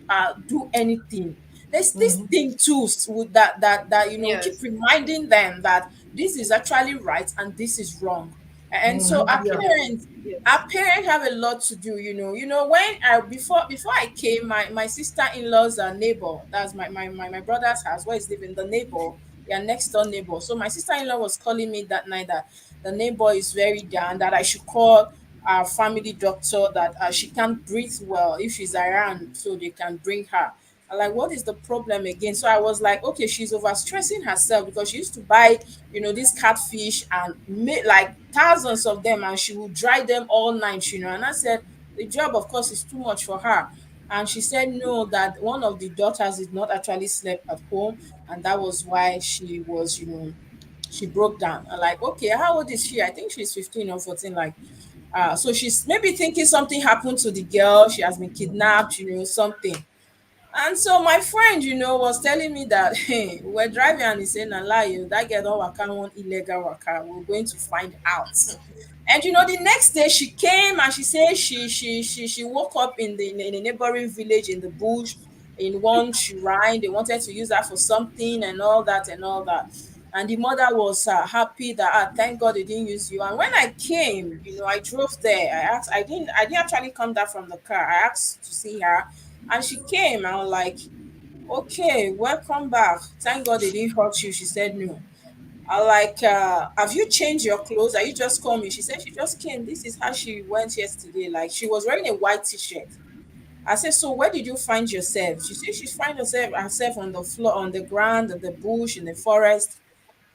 do anything, there's this thing too that keep Yes. reminding them that this is actually right and this is wrong. And so our Yeah. parents, Yes. our parents have a lot to do. When I before I came, my sister-in-law's neighbor, that's my brother's house where he's living, the neighbor, their next door neighbor. So my sister-in-law was calling me that night that the neighbor is very down, that I should call our family doctor, that she can't breathe well if she's around, so they can bring her. I'm like, what is the problem again? So I was like, okay, she's overstressing herself because she used to buy, this catfish and make like thousands of them, and she would dry them all night. And I said, the job, of course, is too much for her. And she said no, that one of the daughters did not actually sleep at home, and that was why she broke down. I'm like, okay, how old is she? I think she's 15 or 14. Like, so she's maybe thinking something happened to the girl. She has been kidnapped, something. And so my friend, was telling me that hey, we're driving and he said, "Na lie, oh, that girl don't waka one illegal waka. We're going to find out." And the next day she came and she said she woke up in a neighboring village in the bush in one shrine. They wanted to use that for something and all that and all that. And the mother was happy that thank God they didn't use you. And when I came, I drove there. I didn't actually come down from the car. I asked to see her, and she came. I was like, okay, welcome back. Thank God they didn't hurt you. She said no. I like, have you changed your clothes? Are you just coming? She said she just came. This is how she went yesterday. Like she was wearing a white t-shirt. I said, so where did you find yourself? She said she find herself on the floor, on the ground, in the bush, in the forest.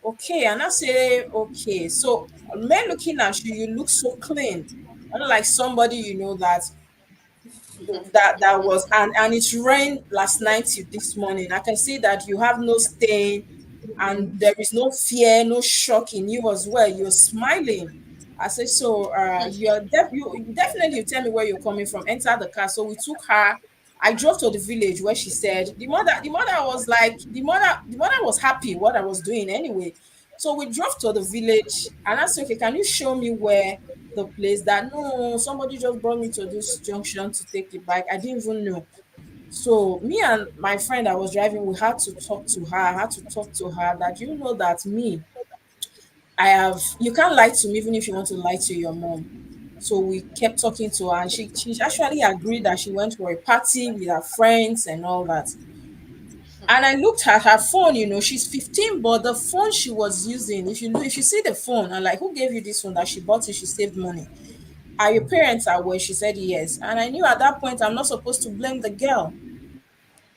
Okay, and I say, okay. So men looking at you, you look so clean. Unlike somebody that was, and it rained last night till this morning. I can see that you have no stain, and there is no fear, no shock in you as well. You're smiling. I said, so you definitely, you tell me where you're coming from. Enter the car. So we took her. I drove to the village where she said the mother was like, the mother was happy what I was doing anyway. So we drove to the village, and I said, okay, can you show me where the place that, no, somebody just brought me to this junction to take the bike. I didn't even know. So me and my friend I was driving, we had to talk to her. I had to talk to her that, that me, I have, you can't lie to me even if you want to lie to your mom. So we kept talking to her, and she actually agreed that she went for a party with her friends and all that. And I looked at her phone, she's 15, but the phone she was using, if you see the phone, and like, who gave you this phone that she bought it, she saved money. Are your parents aware? She said yes. And I knew at that point I'm not supposed to blame the girl,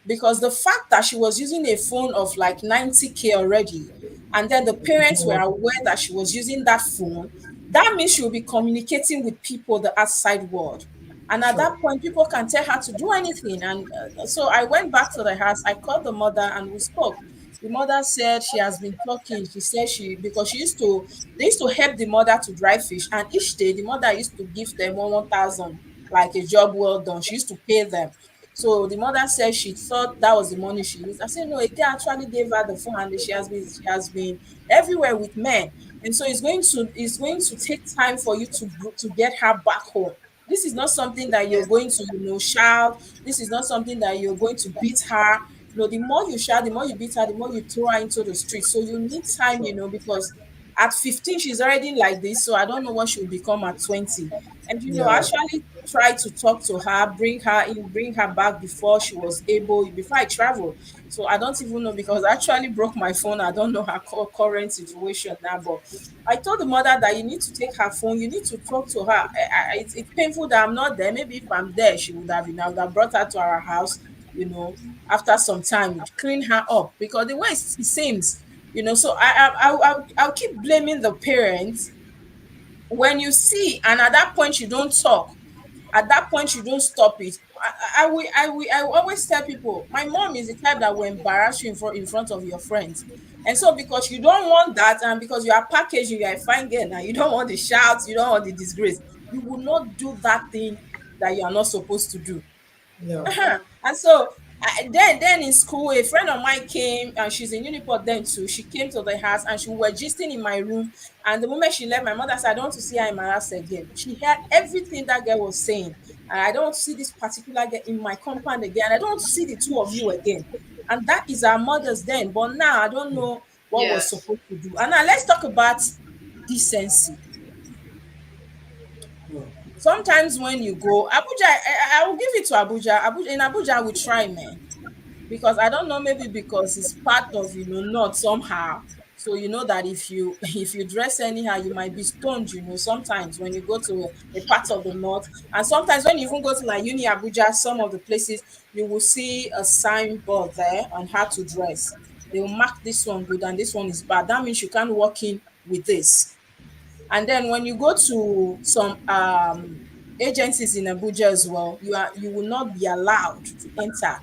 because the fact that she was using a phone of like 90K already, and then the parents were aware that she was using that phone, that means she will be communicating with people, the outside world. And at Sure. that point, people can tell her to do anything. And so I went back to the house, I called the mother, and we spoke. The mother said she has been talking. She said she, because she used to, they used to help the mother to dry fish, and each day the mother used to give them 1,000, like a job well done. She used to pay them. So the mother said she thought that was the money she used. I said no, Eke actually gave her the phone, and she has been everywhere with men. And so it's going to take time for you to get her back home. This is not something that you're Yes. going to, shout. This is not something that you're going to beat her. The more you shout, the more you beat her, the more you throw her into the street. So you need time, because at 15 she's already like this. So I don't know what she will become at 20. And Yeah. actually try to talk to her, bring her in, bring her back before she was able, before I traveled. So I don't even know, because I actually broke my phone. I don't know her current situation now, but I told the mother that you need to take her phone, you need to talk to her. It's painful that I'm not there. Maybe if I'm there, she would have, I would have brought her to our house, you know, after some time, clean her up, because the way it seems, so I'll keep blaming the parents when you see, and at that point you don't talk, at that point you don't stop it. I will always tell people, my mom is the type that will embarrass you in front of your friends. And so because you don't want that, and because you are packaging, you are a fine girl now, you don't want the shouts, you don't want the disgrace, you will not do that thing that you are not supposed to do. Yeah. And so then in school, a friend of mine came, and she's in Uniport then too. She came to the house, and she were gisting in my room. And the moment she left, my mother said, I don't want to see her in my house again. She heard everything that girl was saying. And I don't want to see this particular girl in my compound again. I don't want to see the two of you again. And that is our mothers then. But now I don't know what was Yes. supposed to do. And now let's talk about decency. Yeah. Sometimes when you go Abuja, I will give it to Abuja. In Abuja we try, man, because I don't know, maybe because it's part of, not somehow. So you know that if you if you dress anyhow, you might be stoned, sometimes when you go to a part of the north. And sometimes when you even go to like Uni Abuja, some of the places, you will see a signboard there on how to dress. They will mark this one good and this one is bad. That means you can't walk in with this. And then when you go to some agencies in Abuja as well, you will not be allowed to enter.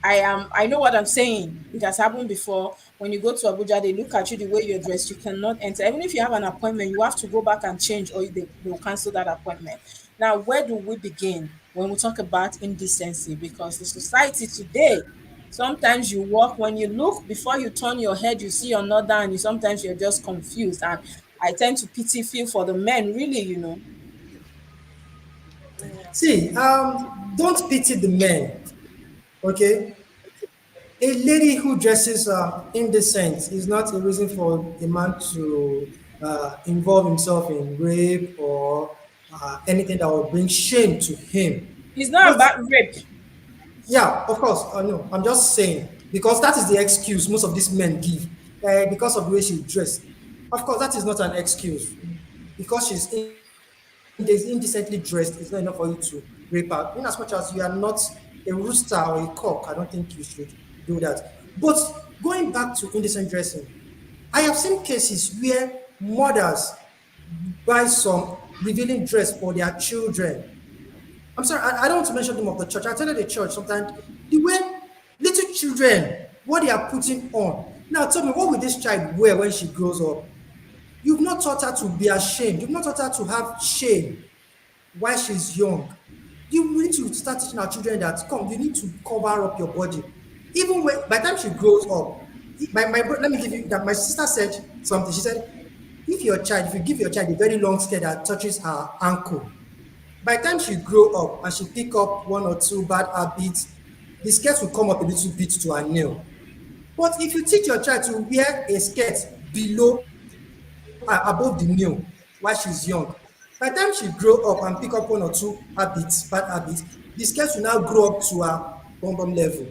I know what I'm saying. It has happened before. When you go to Abuja, they look at you the way you're dressed. You cannot enter. Even if you have an appointment, you have to go back and change, or they'll cancel that appointment. Now, where do we begin when we talk about indecency? Because the society today, sometimes you walk, when you look, before you turn your head, you see another, and sometimes you're just confused. And I tend to feel for the men, really. See, don't pity the men, okay? A lady who dresses indecent is not a reason for a man to involve himself in rape or anything that will bring shame to him. It's not But about rape. yeah, of course, no, I'm just saying because that is the excuse most of these men give because of the way she dressed. Of course, that is not an excuse because she's indecently dressed. It's not enough for you to rape her. In as much as you are not a rooster or a cock, I don't think you should do that. But going back to indecent dressing, I have seen cases where mothers buy some revealing dress for their children. I'm sorry, I don't want to mention the name of the church. I tell you the church sometimes the way little children what they are putting on. Now tell me, what will this child wear when she grows up? You've not taught her to be ashamed. You've not taught her to have shame while she's young. You need to start teaching our children that come, you need to cover up your body. Even when by the time she grows up, let me give you that my sister said something. She said, if you give your child a very long skirt that touches her ankle, by the time she grow up and she pick up one or two bad habits, the skirt will come up a little bit to her nail. But if you teach your child to wear a skirt below above the nail while she's young, by the time she grow up and pick up one or two habits, bad habits, the skirt will now grow up to her bum level.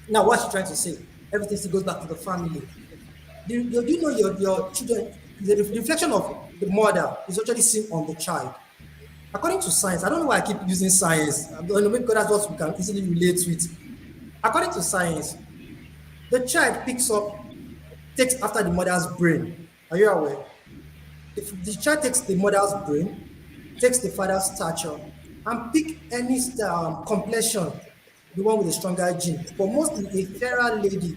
Now, what's she trying to say? Everything still goes back to the family. Do you know your children, the reflection of the mother is actually seen on the child. According to science, I don't know why I keep using science. I don't know, maybe because that's what we can easily relate with. According to science, the child picks up, takes after the mother's brain. Are you aware? If the child takes the mother's brain, takes the father's stature, and pick any complexion, the one with the stronger gene. But mostly a fairer lady,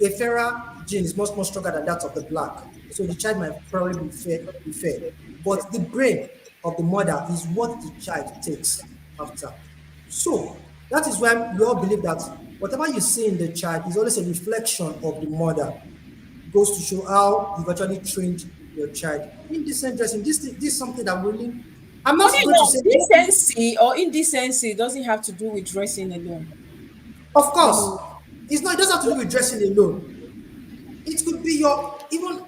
a fairer gene is much more stronger than that of the black. So the child might probably be fair. But the brain of the mother is what the child takes after. So that is why we all believe that whatever you see in the child is always a reflection of the mother. Goes to show how you've actually trained your child. Indecent dressing, this is something that really, I'm But not you going to know, say, decency or indecency doesn't have to do with dressing alone. of You course, know, it doesn't have to do with dressing alone. It could be your even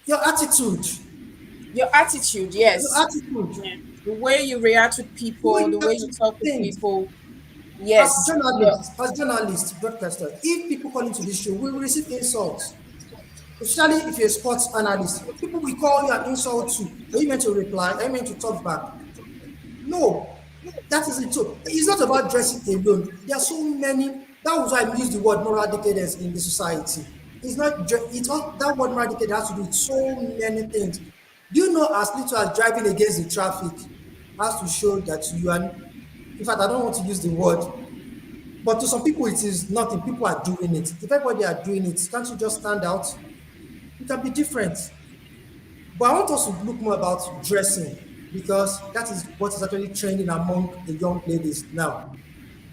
your attitude. your attitude, Your yes. attitude. Yeah. The way you react with The way people, you the way have you to talk to think. people, yes. Yeah. As journalists, broadcasters, if people call into this show, we will receive insults. Especially if you're a sports analyst, people will call you an insult too. Are you meant to reply? Are you meant to talk back? No, that is it. So it's not about dressing alone. There are so many. That was why I used the word moral decadence in the society. It's not. It's all that word moral decadence has to do with so many things. Do you know as little as driving against the traffic has to show that you are. In fact, I don't want to use the word, but to some people it is nothing. People are doing it. If everybody are doing it, can't you just stand out? You can be different. But I want us to look more about dressing because that is what is actually trending among the young ladies now.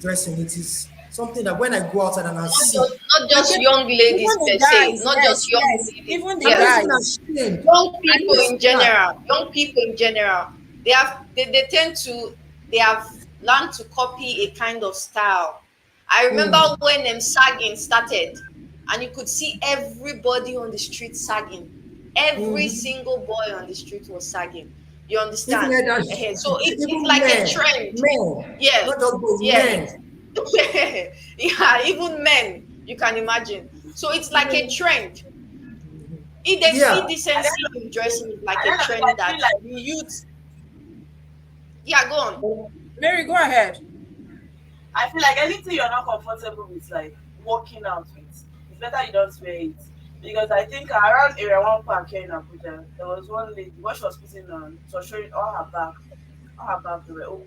Dressing, it is something that when I go outside and I see, Not I just get, young ladies Even the per se, guys, not just yes, young yes. ladies. Even the I'm not Yes, even guys. ashamed. young I people know. Yes, in yeah. general, young people in general, they tend to, they have learned to copy a kind of style. I remember Mm, when sagging started, and you could see everybody on the street sagging. Every mm. single boy on the street was sagging. You Even understand? elders, So it's even like a men, trend. men, Yes, not just boys, yeah, men. yeah, even men, you can imagine. So it's like a Even, trend. yeah, At the Indecency end of in the day, dressing is like at the a end of the day, trend I that feel like the youth. Yeah, go on. Mary, go ahead. anything you're not comfortable with, like working out with, it's better you don't wear it. Because I think around area one park here in Abuja, there was one lady, what she was putting on, so showing all her back, they were open.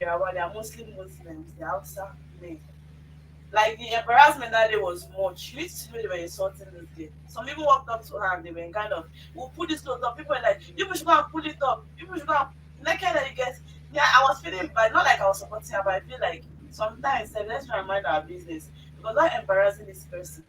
Area one, they are mostly Muslims, they're Hausa men. Like the embarrassment that day was much. You need to see when they were insulting this girl. Some people walked up to her and they were kind of, we'll put this clothes up. People were like, you people should go and pull it up. You people should go and naked that you get. Yeah, I was feeling bad. Not like I was supporting her, but I feel like sometimes let's try and mind our business. Because that embarrassing this person.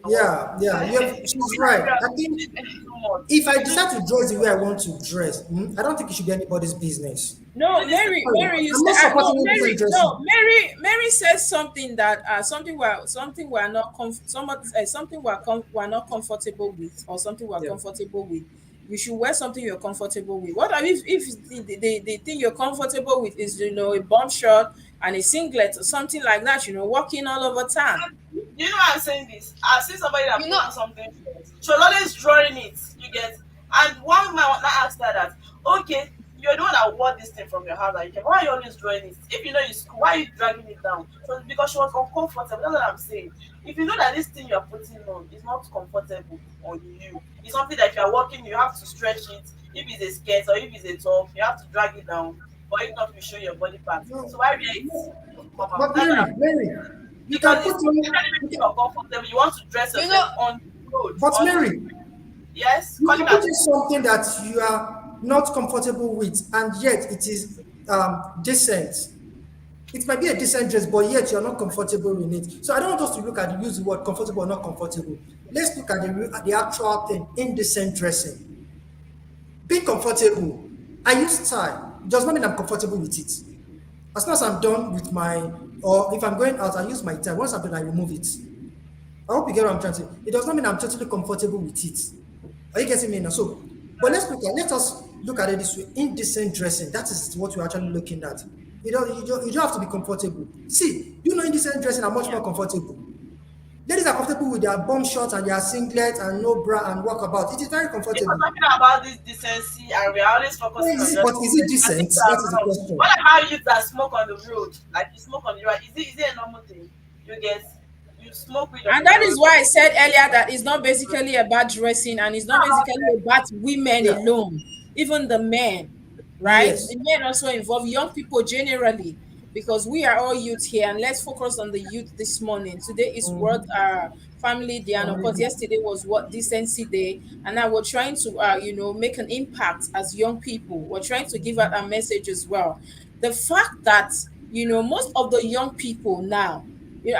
I was she's talking right. about I think too much. if I It's too decide to dress the way I want to dress, I don't think it should be anybody's business. No, really Mary, you I'm said not no, supporting Mary, indecent no, dressing. Mary says something that something we're not something we're not comfortable with, or something we're Yeah. comfortable with. You should wear something you're comfortable with. What if the thing you're comfortable with is, a bomb short and a singlet or something like that, walking all over town. you know why I'm saying this? I've seen somebody that You know, put something short. She was always drawing it, you get. And one woman now asked her that, okay, you're the one that wore this thing from your house and you can, why are you always drawing it? If you know it's school, why are you dragging it down? So it's because she was uncomfortable. That's what I'm saying. If you know that this thing you're putting on is not comfortable on you, it's something that if you're walking, you have to stretch it. If it's a skirt or if it's a top, you have to drag it down. But if not, you show your body parts. No, So why wear it to come out? but That's what I'm Mary, you can because put it's on, especially when you're comfortable, you want to dress you know, yourself on the road, but on the Mary, street. Yes, you calling can put out. in something that you are not comfortable with, and yet it is decent. It might be a decent dress, but yet you're not comfortable in it. So I don't want us to look at use the word comfortable or not comfortable. Let's look at the actual thing, indecent dressing. Being comfortable, I use style. It does not mean I'm comfortable with it. As soon as I'm done with my, or if I'm going out, I use my tie. Once I'm done, I remove it. I hope you get what I'm trying to say. It does not mean I'm totally comfortable with it. Are you getting me now? So, but let us look at it this way. Indecent dressing, that is what we're actually looking at. You don't have to be comfortable. See, you know indecent dressing are much Yeah. more comfortable. Ladies are comfortable with their bum shorts and their singlet and no bra and walkabout. It is very If we're comfortable. talking about this decency and we're always focusing on just But is it I think decent? we That are is the wrong. question. What about youth that smoke on the road? Like you smoke on the road. Is it a normal thing? You get you smoke weed on And the that is road. why I said earlier that it's not basically about dressing, and it's not How about basically about women Yeah. alone, even the men. right? Yes. It may also involve young people generally, because we are all youth here. And let's focus on the youth this morning. Today is World Family Day, and of Family course, day. yesterday was what Decency Day. And now we're trying to, make an impact as young people. We're trying to give out a message as well. The fact that most of the young people now,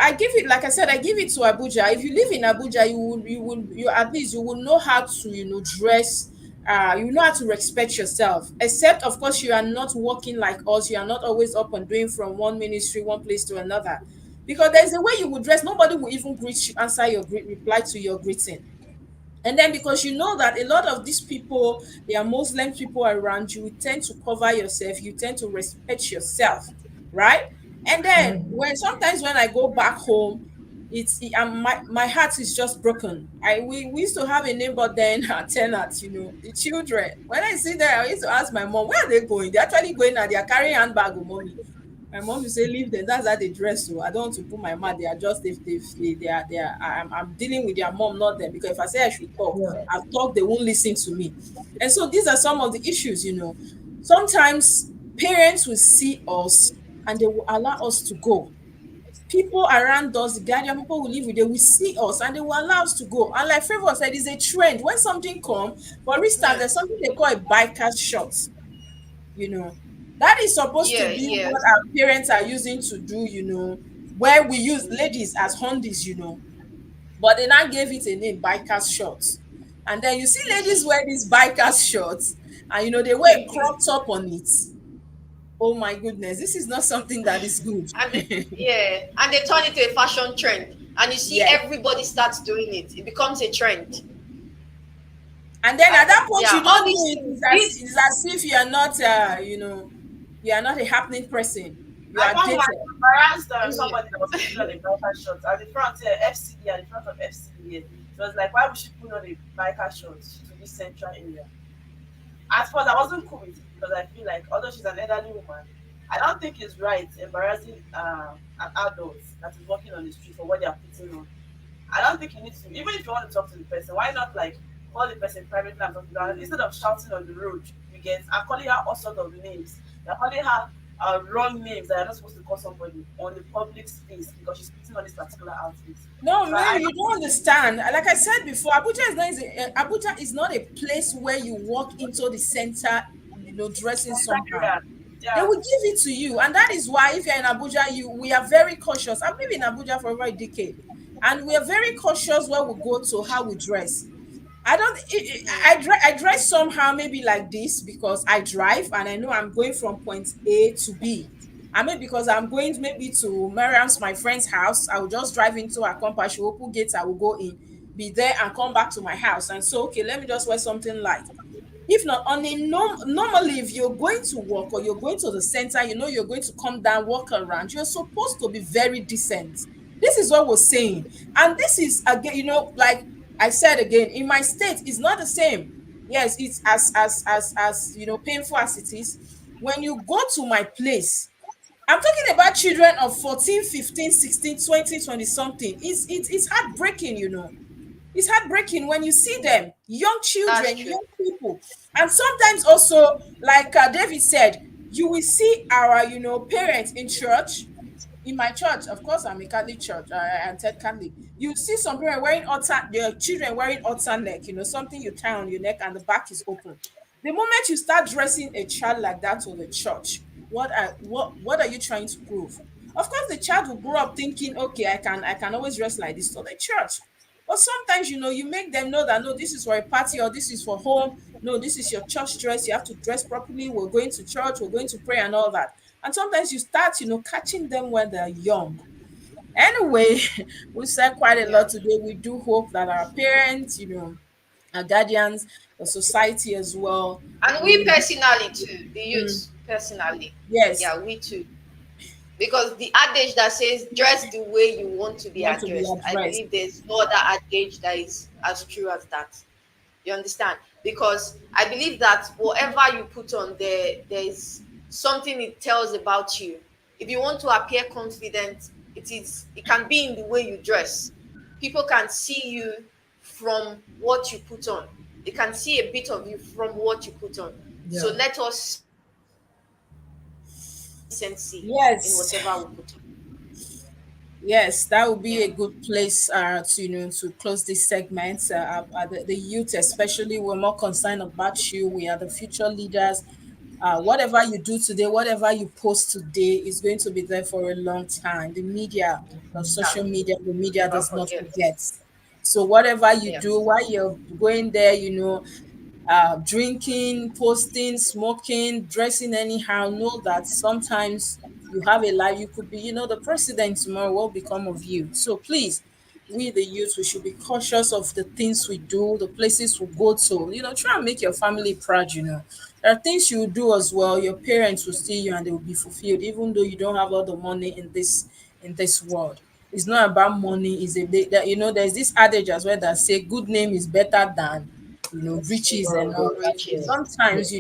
I give it, like I said, I give it to Abuja. If you live in Abuja, you at least you will know how to dress. You know how to respect yourself, except of course you are not working like us. You are not always up and doing from one ministry, one place to another, because there's a way you would dress. Nobody will even greet you, answer your reply to your greeting. And then because you know that a lot of these people, they are Muslim people around you, you tend to cover yourself, you tend to respect yourself, right? And then when I go back home, my heart is just broken. We used to have a neighbor then, our tenants, the children. When I see them, I used to ask my mom, where are they going? They're actually going now, they are carrying handbag with mommy. My mom will say, leave them. That's how they dress. So I don't want to put my mouth. They are just they are. I'm dealing with their mom, not them. Because if I say I should talk, Yeah. I'll talk. They won't listen to me. And so these are some of the issues. Sometimes parents will see us and they will allow us to go. People around us, the guardian people who live with, they will see us and they will allow us to go. And like Favor said, it's a trend. When something comes, for instance, there's something they call a biker's shot you know that is supposed to Yeah, be yeah. what our parents are using to do, where we use ladies as hundies, but they now gave it a name, bikers shorts. And then you see ladies wear these bikers shorts, and they wear crop top on it. Oh my goodness, this is not something that is good. And yeah, and they turn it to a fashion trend, and you see Yes. everybody starts doing it. It becomes a trend. And then at that point Yeah, you all don't these know it. things. It's This as if you are not you are not a happening person. You Like are one woman dated. embarrassed yeah. somebody that was putting on a biker shorts at the front here, FCD, at the front of FCD here. She was like, why would she put on a biker shorts to this central area? At first, I wasn't cool with it because I feel like, although she's an elderly woman, I don't think it's right embarrassing an adult that is walking on the street for what they are putting on. I don't think you need to, even if you want to talk to the person, why not like call the person privately and talk to them instead of shouting on the road? You get, I'm calling her all sorts of names. You're calling her wrong names that you're not supposed to call somebody on the public space because she's putting on this particular outfit. No, So I Mary, you don't don't understand. Like I said before, Abuja is not a place where you walk into the center, dressing somehow. yeah, They yeah, will give it to you, and that is why if you're in Abuja, we are very cautious. I've lived in Abuja for over a decade, and we are very cautious where we go to, how we dress. I don't. I dress somehow, maybe like this, because I drive and I know I'm going from point A to B. I mean, because I'm going maybe to Mariam's, my friend's house. I will just drive into her compound. She will open gates. I will go in, be there, and come back to my house. And so, okay, let me just wear something light. If not, on a normally, if you're going to work or you're going to the center, you're going to come down, walk around, you're supposed to be very decent. This is what we're saying. And this is again, like I said again, in my state, it's not the same. Yes, it's as painful as it is. When you go to my place, I'm talking about children of 14, 15, 16, 20, 20 something. It's heartbreaking. It's heartbreaking when you see them, young That's children, true. young people. And sometimes also, like David said, you will see our, parents in church. In my church, of course, I'm a Catholic church, I'm Ted Catholic. You see some parents wearing their children wearing neck, something you tie on your neck and the back is open. The moment you start dressing a child like that to the church, what are you trying to prove? Of course, the child will grow up thinking, okay, I can always dress like this to the church. But sometimes, you make them know that no, this is for a party or this is for home. No, this is your church dress. You have to dress properly. We're going to church. We're going to pray and all that. And sometimes you start, catching them when they're young. Anyway, we said quite a Yeah. lot today. We do hope that our parents, our guardians, the society as well, And we will personally too, the mm, youth personally. yes, Yeah, we too. Because the adage that says dress the way you want to be want to be addressed, I addressed. believe there's no other adage that is as true as that. You understand? Because I believe that whatever you put on there's something it tells about you. If you want to appear confident, it can be in the way you dress. People can see you from what you put on. They can see a bit of you from what you put on. Yeah. So let us decency in Yes. whatever we put. Yes, that would be Yeah. a good place to to close this segment. The youth, especially, we're more concerned about you. We are the future leaders. Whatever you do today, whatever you post today, is going to be there for a long time. The media, the social Can media, the media never does not forget. forget. So whatever you Yeah. do while you're going there, drinking, posting, smoking, dressing anyhow, know that sometimes you have a life. You could be, the president tomorrow. What will become of you? So please, we the youth, we should be cautious of the things we do, the places we go to. Try and make your family proud. There are things you do as well. Your parents will see you and they will be fulfilled, even though you don't have all the money in this world. It's not about money. Is a there's this adage as well that say good name is better than riches and all that. So Riches. sometimes,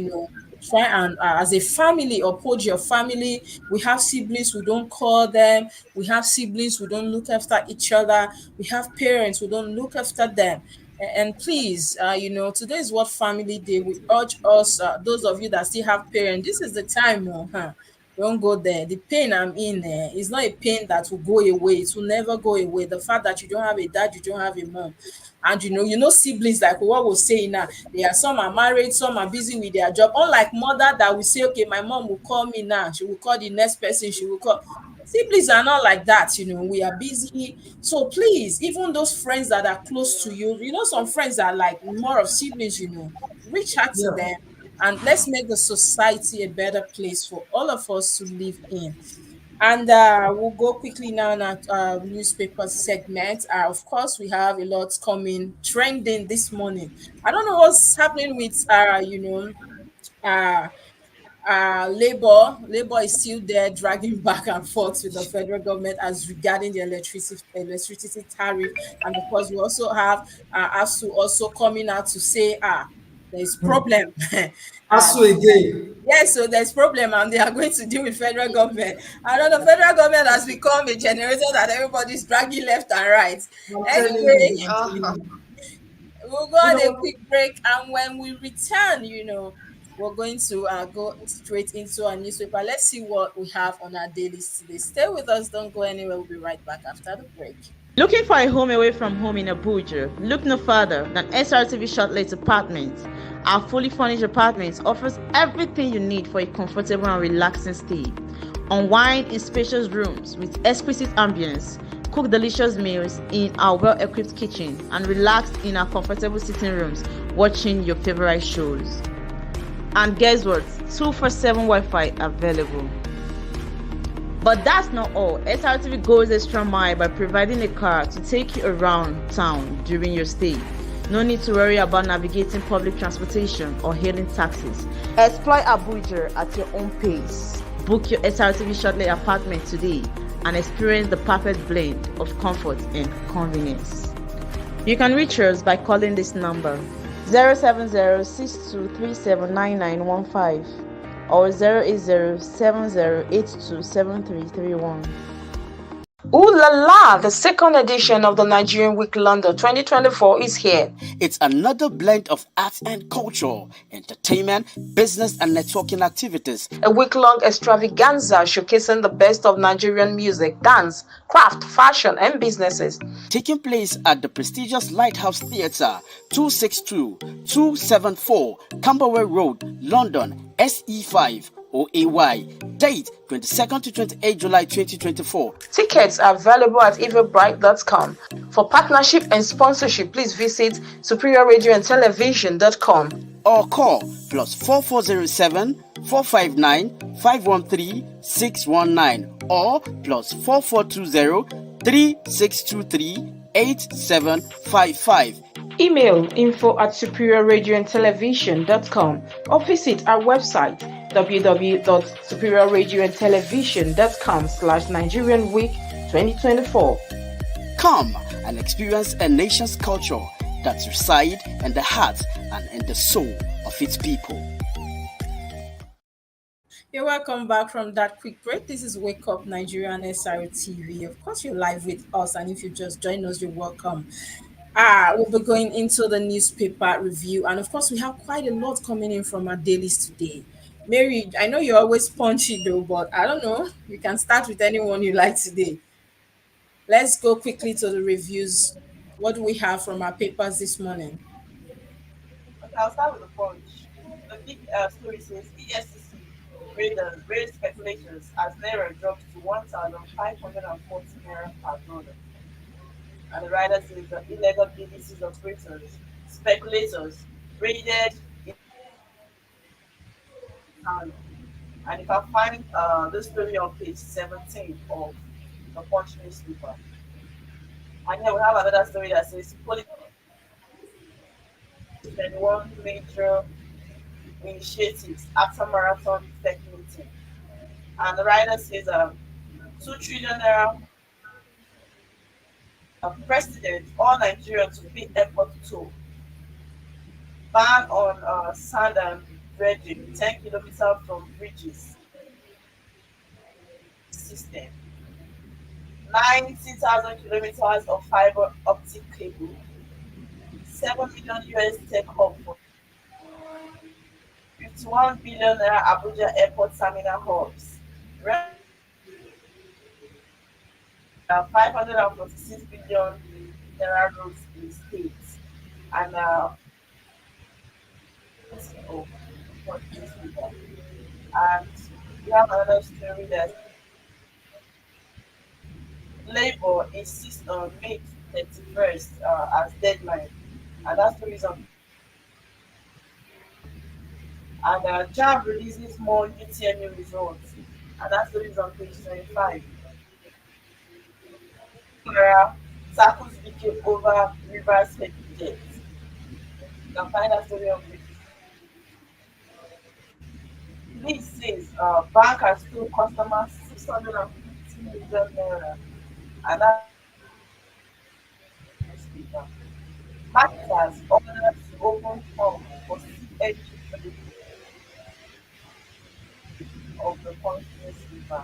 try and as a family, uphold your family. We have siblings, we don't call them. We have siblings, we don't look after each other. We have parents, we don't look after them. And please, today is what family day. We urge us, those of you that still have parents, this is the time. Don't go there. The pain I'm in is not a pain that will go away. It will never go away. The fact that you don't have a dad, you don't have a mom, and siblings, like what we're saying now, they are some are married, some are busy with their job. Unlike mother that will say, okay, my mom will call me now, she will call the next person, she will call. Siblings are not like that. We are busy. So please, even those friends that are close to you, some friends are like more of siblings. Reach out to Yeah. them and let's make the society a better place for all of us to live in. And we'll go quickly now on our newspaper segment. Of course, we have a lot coming trending this morning. I don't know what's happening with uh labor is still there dragging back and forth with the federal government as regarding the electricity tariff. And of course, we also have ASU also coming out to say there is problem. Also uh, again, Yes, so there's problem and they are going to deal with federal government. I don't know, federal government has become a generator that everybody's dragging left and right. I'm telling you, Anyway, I'm telling Uh, you. we'll go You on a know, quick break, and when we return, we're going to go straight into our newspaper. Let's see what we have on our daily list today. Stay with us, don't go anywhere. We'll be right back after the break. Looking for a home away from home in Abuja? Look no further than SRTV Shortlet Apartments. Our fully furnished apartments offers everything you need for a comfortable and relaxing stay. Unwind in spacious rooms with exquisite ambience. Cook delicious meals in our well-equipped kitchen and relax in our comfortable sitting rooms watching your favorite shows. And guess what? 247 Wi-Fi available. But that's not all. SRTV goes extra mile by providing a car to take you around town during your stay. No need to worry about navigating public transportation or hailing taxis. Explore Abuja at your own pace. Book your SRTV Shortlet apartment today and experience the perfect blend of comfort and convenience. You can reach us by calling this number 07062379915 or 08070827331. Ooh la la! The second edition of the Nigerian Week London 2024 is here. It's another blend of arts and culture, entertainment, business, and networking activities. A week-long extravaganza showcasing the best of Nigerian music, dance, craft, fashion, and businesses. Taking place at the prestigious Lighthouse Theatre, 262-274 Camberwell Road, London, SE5 OAY. Date 22nd to 28 July 2024. Tickets are available at eventbrite.com. For partnership and sponsorship, please visit superiorradioandtelevision.com. Or call +4407 459 513 619 or +4420 3623 8755. Email info@superiorradioandtelevision.com or visit our website www.superiorradioandtelevision.com/Nigerian Week 2024. Come and experience a nation's culture that resides in the heart and in the soul of its people. You're welcome back from that quick break. This is Wake Up Nigeria and SRTV. Of course, you're live with us, and if you just joined us, you're welcome. We'll be going into the newspaper review, and of course, we have quite a lot coming in from our dailies today. Mary, I know you're always punchy though, but I don't know. You can start with anyone you like today. Let's go quickly to the reviews. What do we have from our papers this morning? Okay, I'll start with the punch. The big story says EFCC raised speculations as Naira drops to 1,540 Naira per dollar. And the rider says the illegal BDC's operators, speculators, raided Kano. And you can find this story on page 17 of the Punch newspaper. And here we have another story that says police 21 major initiatives after marathon tech meeting. And the rider says 2 trillion naira president, all Nigerians to pay airport toll, ban on sand and dredging 10 kilometers from bridges system, 90,000 kilometers of fiber optic cable, 7 million US tech hub for 51 billion naira Abuja airport terminal hubs, 546 billion naira roads in states, and of what newspaper. And we have another story that Labour insists on May 31st as deadline, and that story is on. And JAMB releases more UTME results, and that story is on page 25. Naira tackles BK over Rivers heavy debt. You can find that story on page. This says bank has told customers 650 million naira, and that newspaper. Marketers ordered to open hub for CNG of the country's river.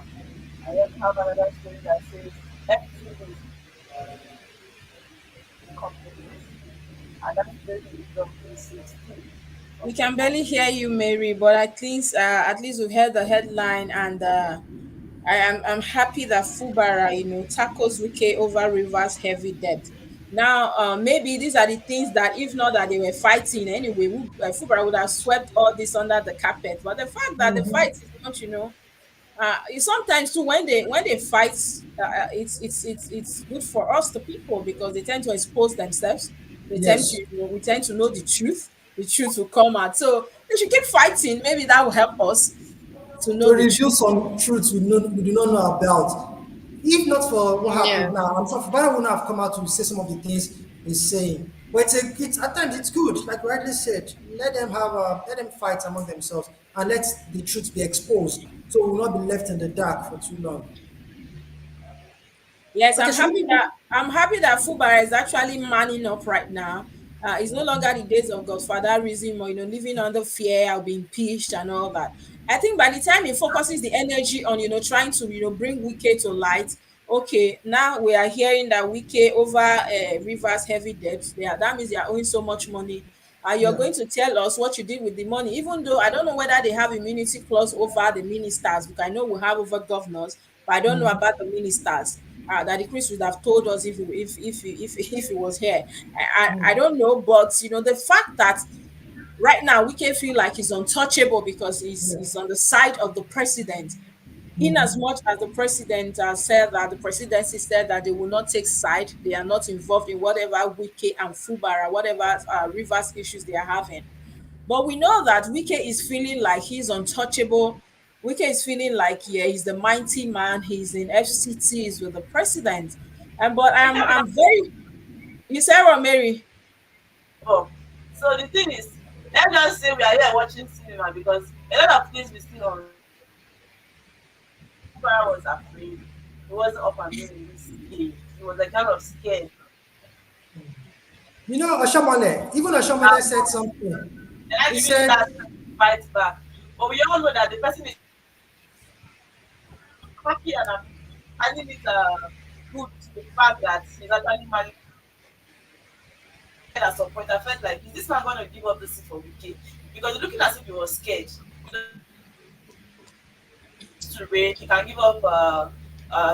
I then have another story that says FTVs companies, and that story is on page 16 We of the can barely country. hear you, Mary, but at least we've heard the headline, and I'm happy that Fubara, tackles Wike over Rivers heavy debt. Now, maybe these are the things that, if not that they were fighting anyway, Fubara would have swept all this under the carpet. But the fact that the fight is not, sometimes too, when they fight, it's good for us, the people, because they tend to expose themselves. They tend to Yes. you know, we tend to know the truth. The truth will come out. So they should keep fighting. Maybe that will help us to To know the reveal truth. some truths we do not know about. If not for what happened Yeah. now, I'm sure Fubara wouldn't have come out to say some of the things he's saying. But it's at times it's good, like rightly said. Let them fight among themselves and let the truth be exposed, so we will not be left in the dark for too long. Yes, Okay, I'm should happy we? that I'm happy that Fubara is actually manning up right now. It's no longer the days of godfatherism, or living under fear or being impeached and all that. I think by the time he focuses the energy on trying to bring Wike to light. Okay, now we are hearing that Wike over Rivers heavy debts. That means they are owing so much money. You're Yeah. going to tell us what you did with the money, even though I don't know whether they have immunity clause over the ministers, because I know we have over governors, but I don't know about the ministers. That the Chris would have told us if he was here. I don't know, but the fact that right now Wike feel like he's untouchable because he's, Yeah. he's on the side of the president. In as much as the president said that the presidency said that they will not take side, they are not involved in whatever Wike and Fubara, whatever Rivers issues they are having. But we know that Wike is feeling like he's untouchable. Wike is feeling like, yeah, he's the mighty man. He's in FCTs with the president. And but I'm very, you said, what, Mary? Oh, so the thing is, let's just say we are here watching cinema because a lot of things we see on Farah was afraid. He wasn't up and doing in this stage. He was like kind of scared. You know, Oshamale, even Oshamale said something. And then He the minister said, fights back. But we all know that the person is happy and I'm finding it good to the fact that he's actually managed at some point. I felt like, is this man going to give up the seat for Wiki? Because looking as if he was scared. to rain, he can give up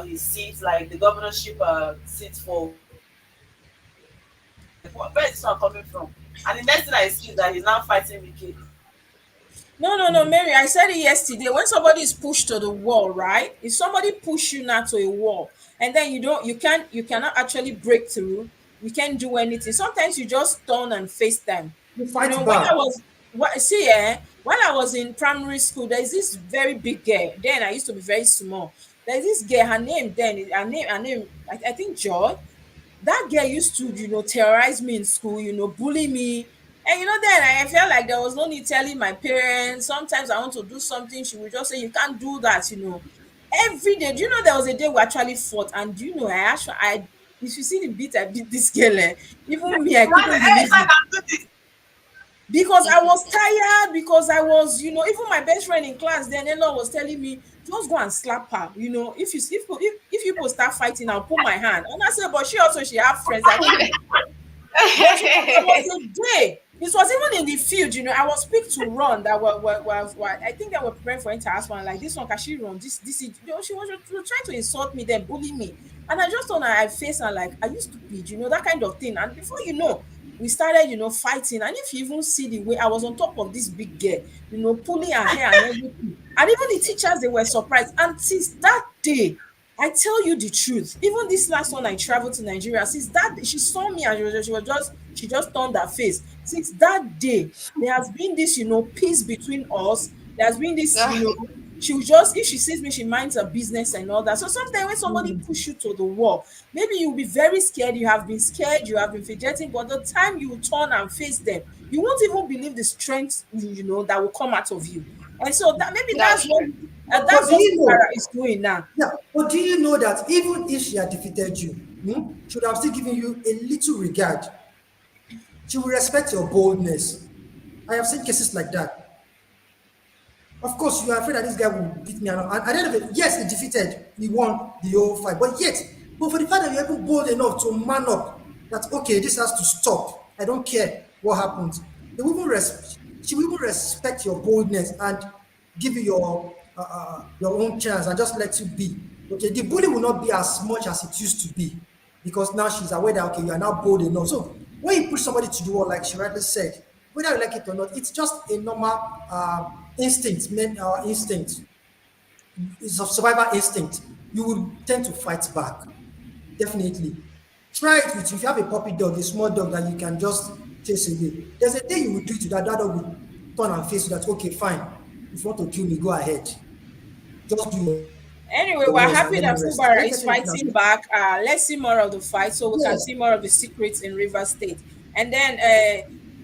his seat, like the governorship seat for women. Like, where is this one coming from? And the next thing I see is that he's now fighting Wike. No, no, no, Mary. I said it yesterday. When somebody is pushed to the wall, right? If somebody push you now to a wall, and then you cannot actually break through. You can't do anything. Sometimes you just turn and face them. You You fight know, when I back. was when I was in primary school, there's this very big girl. Then I used to be very small. There's this girl. Her name. I think Joy. That girl used to, terrorize me in school, bully me. And then I felt like there was no need telling my parents. Sometimes I want to do something, she would just say, "You can't do that." Every day. Do you know there was a day we actually fought? And do you know, if you see the beat I beat this girl, even me, I Right? couldn't Hey, believe so I it. can do this. Because I was tired, because I was, even my best friend in class then, Ella was telling me, just go and slap her. If people start fighting, I'll pull my hand. And I said, but she have friends. I can't be. But there was a day, it was even in the field, I was picked to run that I think they were preparing for inter one, like this one, can she run? This she was trying to insult me, then bully me. And I just thought I face her like, are you stupid? That kind of thing. And before we started, fighting. And if you even see the way I was on top of this big girl, pulling her hair and everything. And even the teachers, they were surprised. And since that day, I tell you the truth. Even this last one I traveled to Nigeria, since that day, she saw me and she just turned her face. Since that day, there has been this, peace between us. There has been this, she will just, if she sees me, she minds her business and all that. So sometimes when somebody push you to the wall, maybe you'll be very scared. You have been scared, you have been fidgeting, but the time you turn and face them, you won't even believe the strength that will come out of you. And so that maybe That's true. But that's do what you Kubara know? is doing now. Yeah, but do you know that even if she had defeated you, she would have still given you a little regard. She will respect your boldness. I have seen cases like that. Of course, you are afraid that this guy will beat me. And at the end of it, yes, he defeated, he won the whole fight. But for the fact that you're even bold enough to man up, that okay, this has to stop. I don't care what happens. They will even she will even respect your boldness and give you your own chance and just let you be. Okay, the bully will not be as much as it used to be because now she's aware that okay, you are now bold enough. So when you push somebody to do what, like she rightly said, whether you like it or not, it's just a normal instinct, men instinct, it's a survival instinct. You will tend to fight back. Definitely. Try it with if you have a puppy dog, a small dog that you can just chase away. There's a day you will do it to that dog will turn and face you that okay, fine. If you want to kill me, go ahead. Just do your worst and let me rest. Anyway, Are we're you getting happy me? that Fubara is fighting back. Let's see more of the fight so we can Yes. see more of the secrets in River State. And then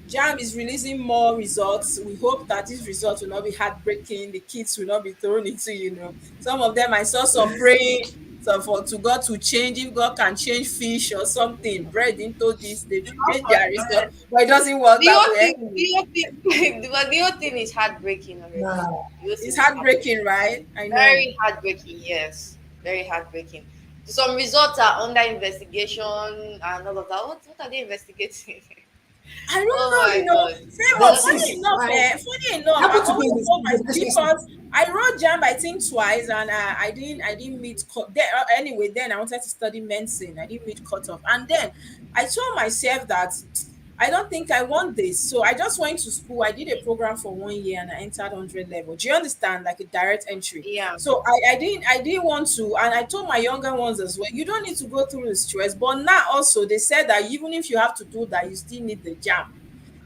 Jam is releasing more results. We hope that these results will not be heartbreaking. The kids will not be thrown into, some of them I saw some praying so for to God to change. If God can change fish or something, bread into this, they should Not change for their the result. But it doesn't work The that whole way thing, anyway. the whole thing, the whole thing is heartbreaking already. Nah. The whole It's thing is heartbreaking, heartbreaking. right? I know. Very heartbreaking, yes. Very heartbreaking. Some results are under investigation and all of that. What are they investigating? I don't Oh know, my god. Favor, But funny sis, enough, I funny enough, happen I've to be always told in the myself education system. because I wrote JAMB I think twice and I didn't meet anyway. Then I wanted to study medicine. I didn't meet cutoff, and then I told myself that I don't think I want this. So I just went to school. I did a program for 1 year and I entered 100 level. Do you understand? Like a direct entry. Yeah. So I didn't want to, and I told my younger ones as well, you don't need to go through the stress. But now also they said that even if you have to do that, you still need the jam.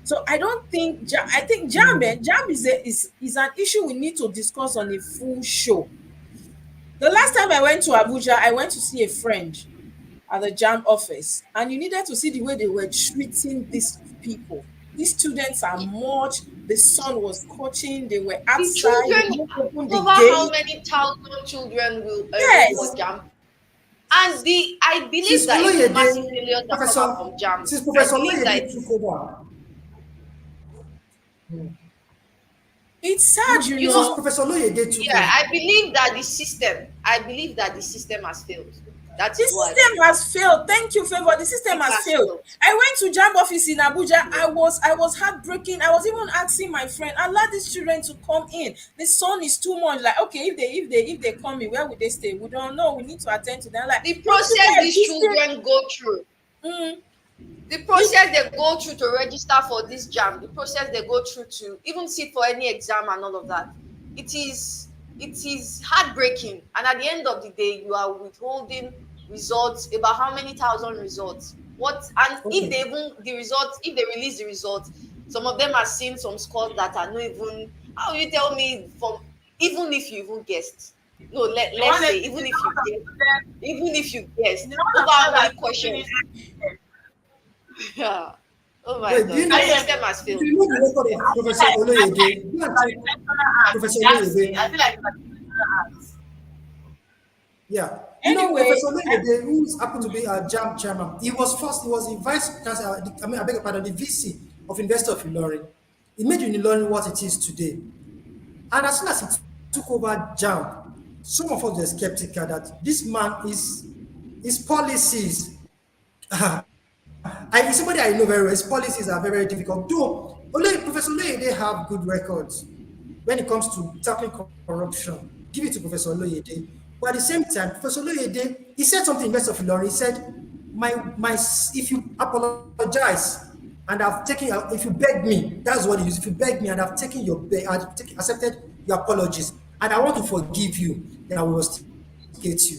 So I don't think I think jam is an issue we need to discuss on a full show. The last time I went to Abuja, I went to see a friend at the jam office, and you needed to see the way they were treating these people. These students are much. The sun was scorching. They were The outside. They children, won't open the over how gate. many thousand children will enroll for Yes, JAM? And I believe Since that even Oloyede, massive failures that come out from JAM, I Professor believe that Oloyede it took is, over, it's sad, you since know. Professor Oloyede took yeah, over, I believe that the system has failed. That The is what I system believe. has failed. Thank you, Favor. The system It has has failed. failed. I went to Jam office in Abuja. I was heartbreaking. I was even asking my friend, allow these children to come in. The sun is too much. Like, okay, if they come in, where would they stay? We don't know. We need to attend to them. Like, The but you process guys, these this thing, children go through, mm, the you process they go through to register for this jam, the process they go through to even sit for any exam and all of that, it is it is heartbreaking. And at the end of the day, you are withholding results, about how many thousand results. What, and if they Okay. even the results, if they release the results, some of them are seeing some scores that are not even, how you tell me from, even if you even guessed. No, The let's one say that even the if you number of guess, students, even if you guessed the number over of how students many that questions. finish this Yeah. Oh my Wait, do you God, the Can you know? hear system me? has If failed. you know the record I of feel Professor like I feel like Oloyede, it's go and an check intentional act. Professor That's it. I Oloyede. feel like it's an intentional act. Yeah. You know, anyway. Professor Oloyede, who happened to be a JAM chairman, he was first, he was the vice chancellor, I mean, I beg your pardon, the VC of University of Ilorin. He made Ilorin what it is today. And as soon as he took over JAM, some of us were skeptical that this man his policies, I somebody I know very well, his policies are very, very difficult. Though Professor Oloyede have good records when it comes to tackling corruption. Give it to Professor Oloyede. But at the same time, Professor Oloyede, he said something in West of Ilorin. He said, if you apologize and I've taken, if you beg me, that's what it is. If you beg me and I've taken accepted your apologies, and I want to forgive you, then I will rusticate you.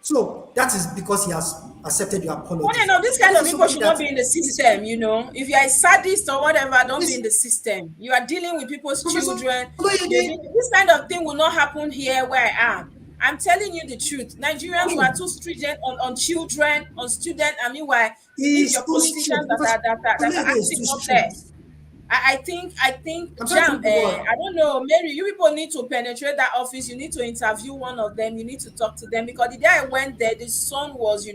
So that is because he has accepted your apologies. Funny This enough, is this kind somebody of people that should not be in the is system, you know. If you are a sadist or whatever, don't be this in the system. You are dealing with people's Professor children. Oloyede. This kind of thing will not happen here where I am. I'm telling you the truth. Nigerians were too No, stringent on children, on students. I mean, why you he leave is your too politicians strict. Professor that Oloyede are is acting too up there. strict. I think I'm trying to Jam. read the I word. don't know. Maybe you people need to penetrate that office. You need to interview one of them. You need to talk to them because the day I went there, the sun was,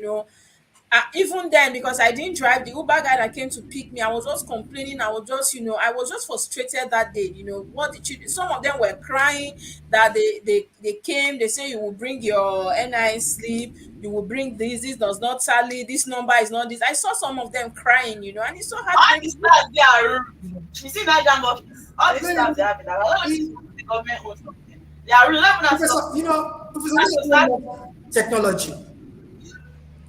even then, because I didn't drive, the Uber guy that came to pick me, I was just complaining. I was just frustrated that day. What the children, some of them were crying that they came, they say you will bring your NI slip, you will bring this does not tally, this number is not this. I saw some of them crying, and it's so All the heartbreaking. staff they are rude. You see that jam office, all the staff they Oloyede, have it. A lot of these he, people, the government owns something. They are rude. Let me not Professor, stop. Professor That should Oloyede start. loves technology.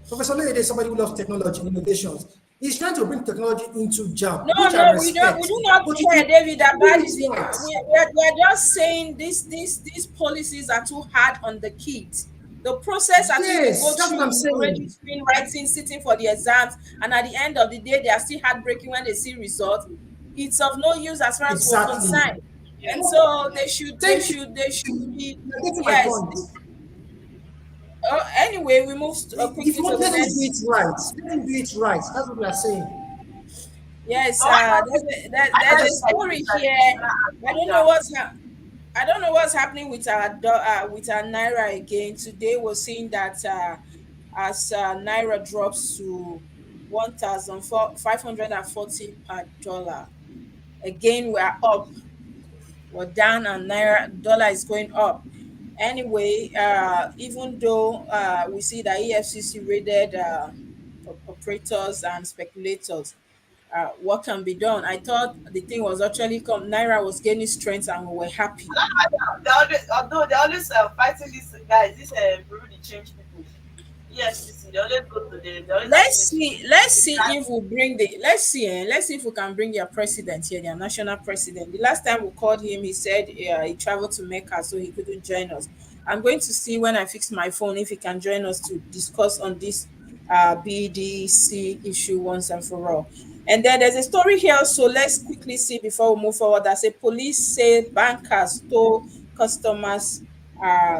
Professor Oloyede is somebody who loves technology, innovations. He's trying to bring technology into JAM, No, which I no, we respect. do not But if care, you David, that do bad it is it. right, We're just saying these policies are too hard on the kids. The process at which they go yes, that's what through, I'm saying. registering, writing, sitting for the exams, and at the end of the day, they are still heartbreaking when they see results. It's of no use as far as we're Exactly. concerned. And Yes. so Yes. they Thank should you. be, You're getting my yes. point. Anyway, we move If quickly you to want, the let him do next. it right. Let him do it right. That's what we are saying. Yes, But why not? I there's don't a think like this story is an here. intentional act I from don't know jam. I don't know what's happening with with our naira again. Today we're seeing that as naira drops to 1,540 per dollar. Again, we're up. We're down, and naira dollar is going up. Anyway, even though we see that EFCC raided operators and speculators, what can be done? I thought the thing was actually come. Naira was gaining strength, and we were happy. I don't know why they always, although they always fighting these guys, this Burundi change people. EFCC, they always go to them. They always asking them to do Let's this. see if we bring the let's see if we can bring their president here, their national president. The last time we called him, he said he traveled to Mecca, so he couldn't join us. I'm going to see when I fix my phone if he can join us to discuss on this BDC issue once and for all. And then there's a story here, so let's quickly see before we move forward. That say police say bankers stole customers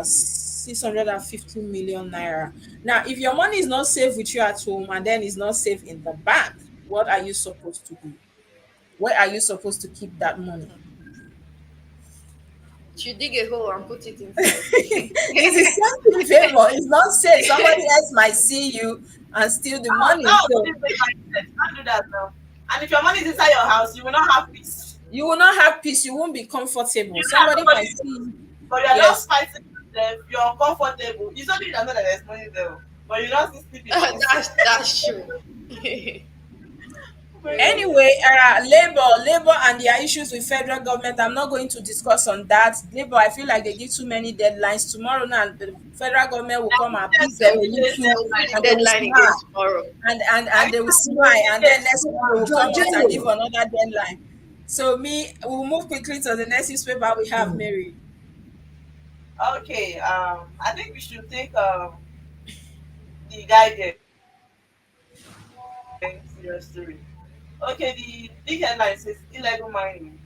650 million naira. Now, if your money is not safe with you at home and then it's not safe in the bank, what are you supposed to do? Where are you supposed to keep that money? You dig a hole and put it inside. It's the same thing, favor. It's not safe. Somebody else might see you and steal the money. That was So only make mindset. Can't do that now. And if your money is inside your house, you will not have peace. you will not have peace. You won't be comfortable. You know, Somebody might nobody, see you. but you are Yes. just fighting. then you're uncomfortable. It's only that know that there's money there, but you don't still sleep in peace. That's true. But Anyway, labor and their issues with federal government, I'm not going to discuss on that. Labor, I feel like they give too many deadlines. Tomorrow now the federal government will come and yes, pick them a every day little, They'll put the and they will deadline again smile, tomorrow. I and they will mean, smile, and then next week they will come out and give General, another deadline. So me, we'll move quickly to the next newspaper we have, Mary. okay, I think we should take the guidance serious story. Okay, the big headline says illegal mining.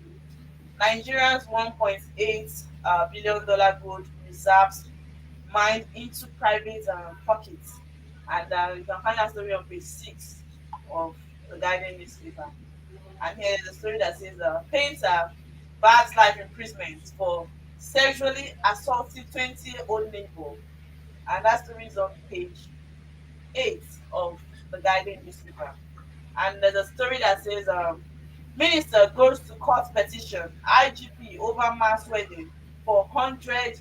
Nigerians 1.8 billion dollar gold reserves mined into private pockets. And you can find that story on page 6 of the Guardian newspaper. And here is a story that says painter bars life imprisonment for sexually assaulting 20-year-old neighbor. And that story is on page 8 of the Guardian newspaper. And there's a story that says minister goes to court petition IGP over mass wedding for 100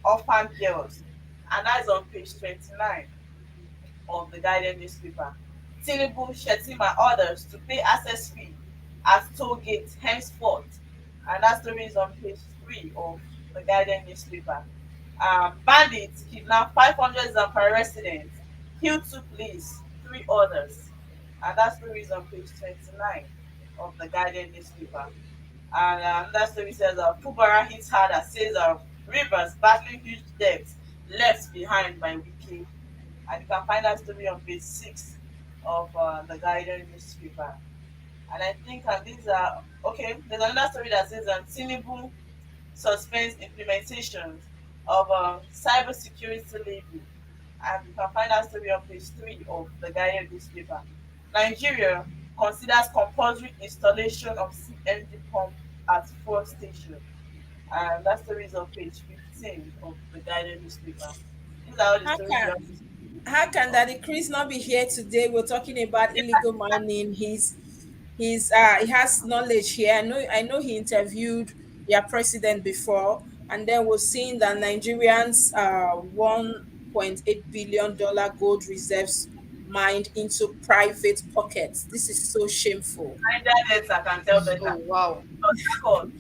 orphan girls. And that's on page 29 of the Guardian newspaper. Tinubu, Shettima orders to pay access fee at toll gate henceforth. And that story is on page 3 of the Guardian newspaper. Bandits kidnap 500 Zamfara residents, kill 2 police, 3 others. And that story is on page 29 of the Guardian newspaper. And that story says Fubara hits harder, says Rivers battling huge debts left behind by Wiki. And you can find that story on page 6 of the Guardian newspaper. And I think these are okay. There's another story that says Tinubu suspends implementations of cybersecurity levy. And you can find that story on page 3 of the Guardian newspaper. Nigeria considers compulsory installation of CNG pump at fuel station. And that story is on page 15 of the Guardian newspaper. These are all the How stories we can have. how can Daddy Chris not be here today? We're talking about illegal mining. He has knowledge here. I know he interviewed their president before, and then we're seeing that Nigerians 1.8 billion dollar gold reserves mined into private pockets. This is so shameful. Niger Delta can tell Oh better. wow. Port Harcourt,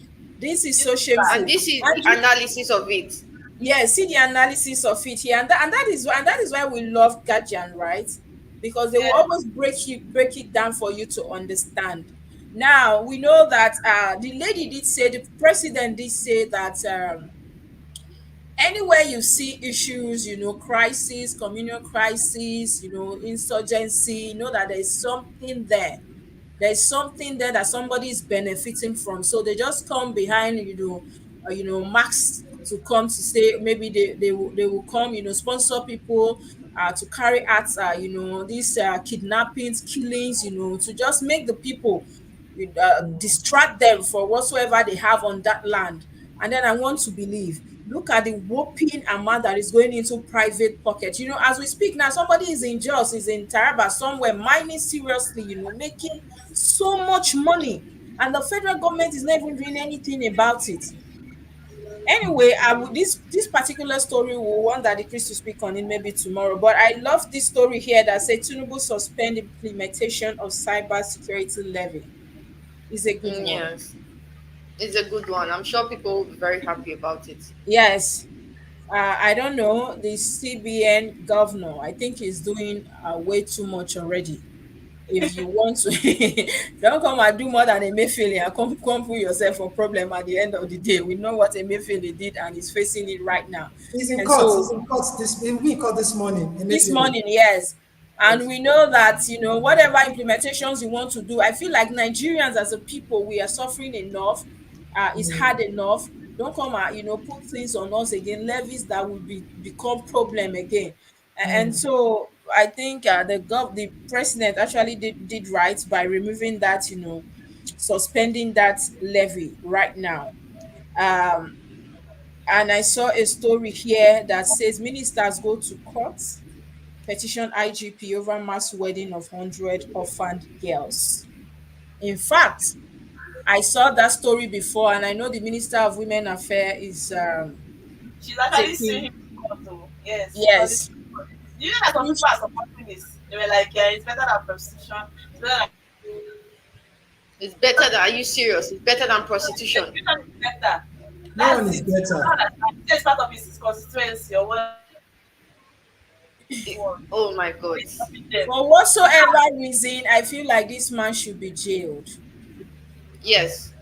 This is so this river, And shameful. this is the And you, analysis of it. yeah, see the analysis of it here, and that is why we love Guardian, right? Because they will yes, always break it down for you to understand. Now we know that the president did say that anywhere you see issues, crisis, communal crisis, insurgency, that there's something there. There's something there that somebody is benefiting from. So they just come behind, Max to come to say maybe they will come, sponsor people to carry out, these kidnappings, killings, to just make the people distract them for whatsoever they have on that land. And then I want to believe, look at the whopping amount that is going into private pocket. As we speak now, somebody is in Jos, is in Taraba somewhere, mining seriously, making so much money, and the federal government is not even doing anything about it. Anyway, this particular story will want that the Chris to speak on it maybe tomorrow. But I love this story here that said Tinubu suspend implementation of cyber security levy. Is a good one. Yes. It's a good one. I'm sure people will be very happy about it. Yes. I don't know. The CBN governor, I think, is doing way too much already. If you want to, don't come and do more than Emefiele and come put yourself for problem at the end of the day. We know what Emefiele did and he's facing it right now. he's in And court. so He's in court this. He'll be in court this morning. this Emefiele. morning, yes. And Yes. we know that, whatever implementations you want to do, I feel like Nigerians as a people, we are suffering enough. It's hard enough. Don't come and, put things on us again, levies that will become problem again. And so I think the president actually did right by removing that, suspending that levy right now. Um, and I saw a story here that says ministers go to court, petition IGP over mass wedding of 100 orphaned girls. In fact, I saw that story before, and I know the Minister of Women Affairs She's actually suing taking. him to court. Oh, yes, because it's Yes. you know that some people are supporting this. They were like, yeah, it's better than prostitution. It's better than It's better than, are you serious? It's better than prostitution. prostitution is better. No one That's is it. I don't better. understand. He says part of his constituency or what he wants. Oh my So god. he's stopping them. For whatsoever reason, I feel like this man should be jailed. Yes.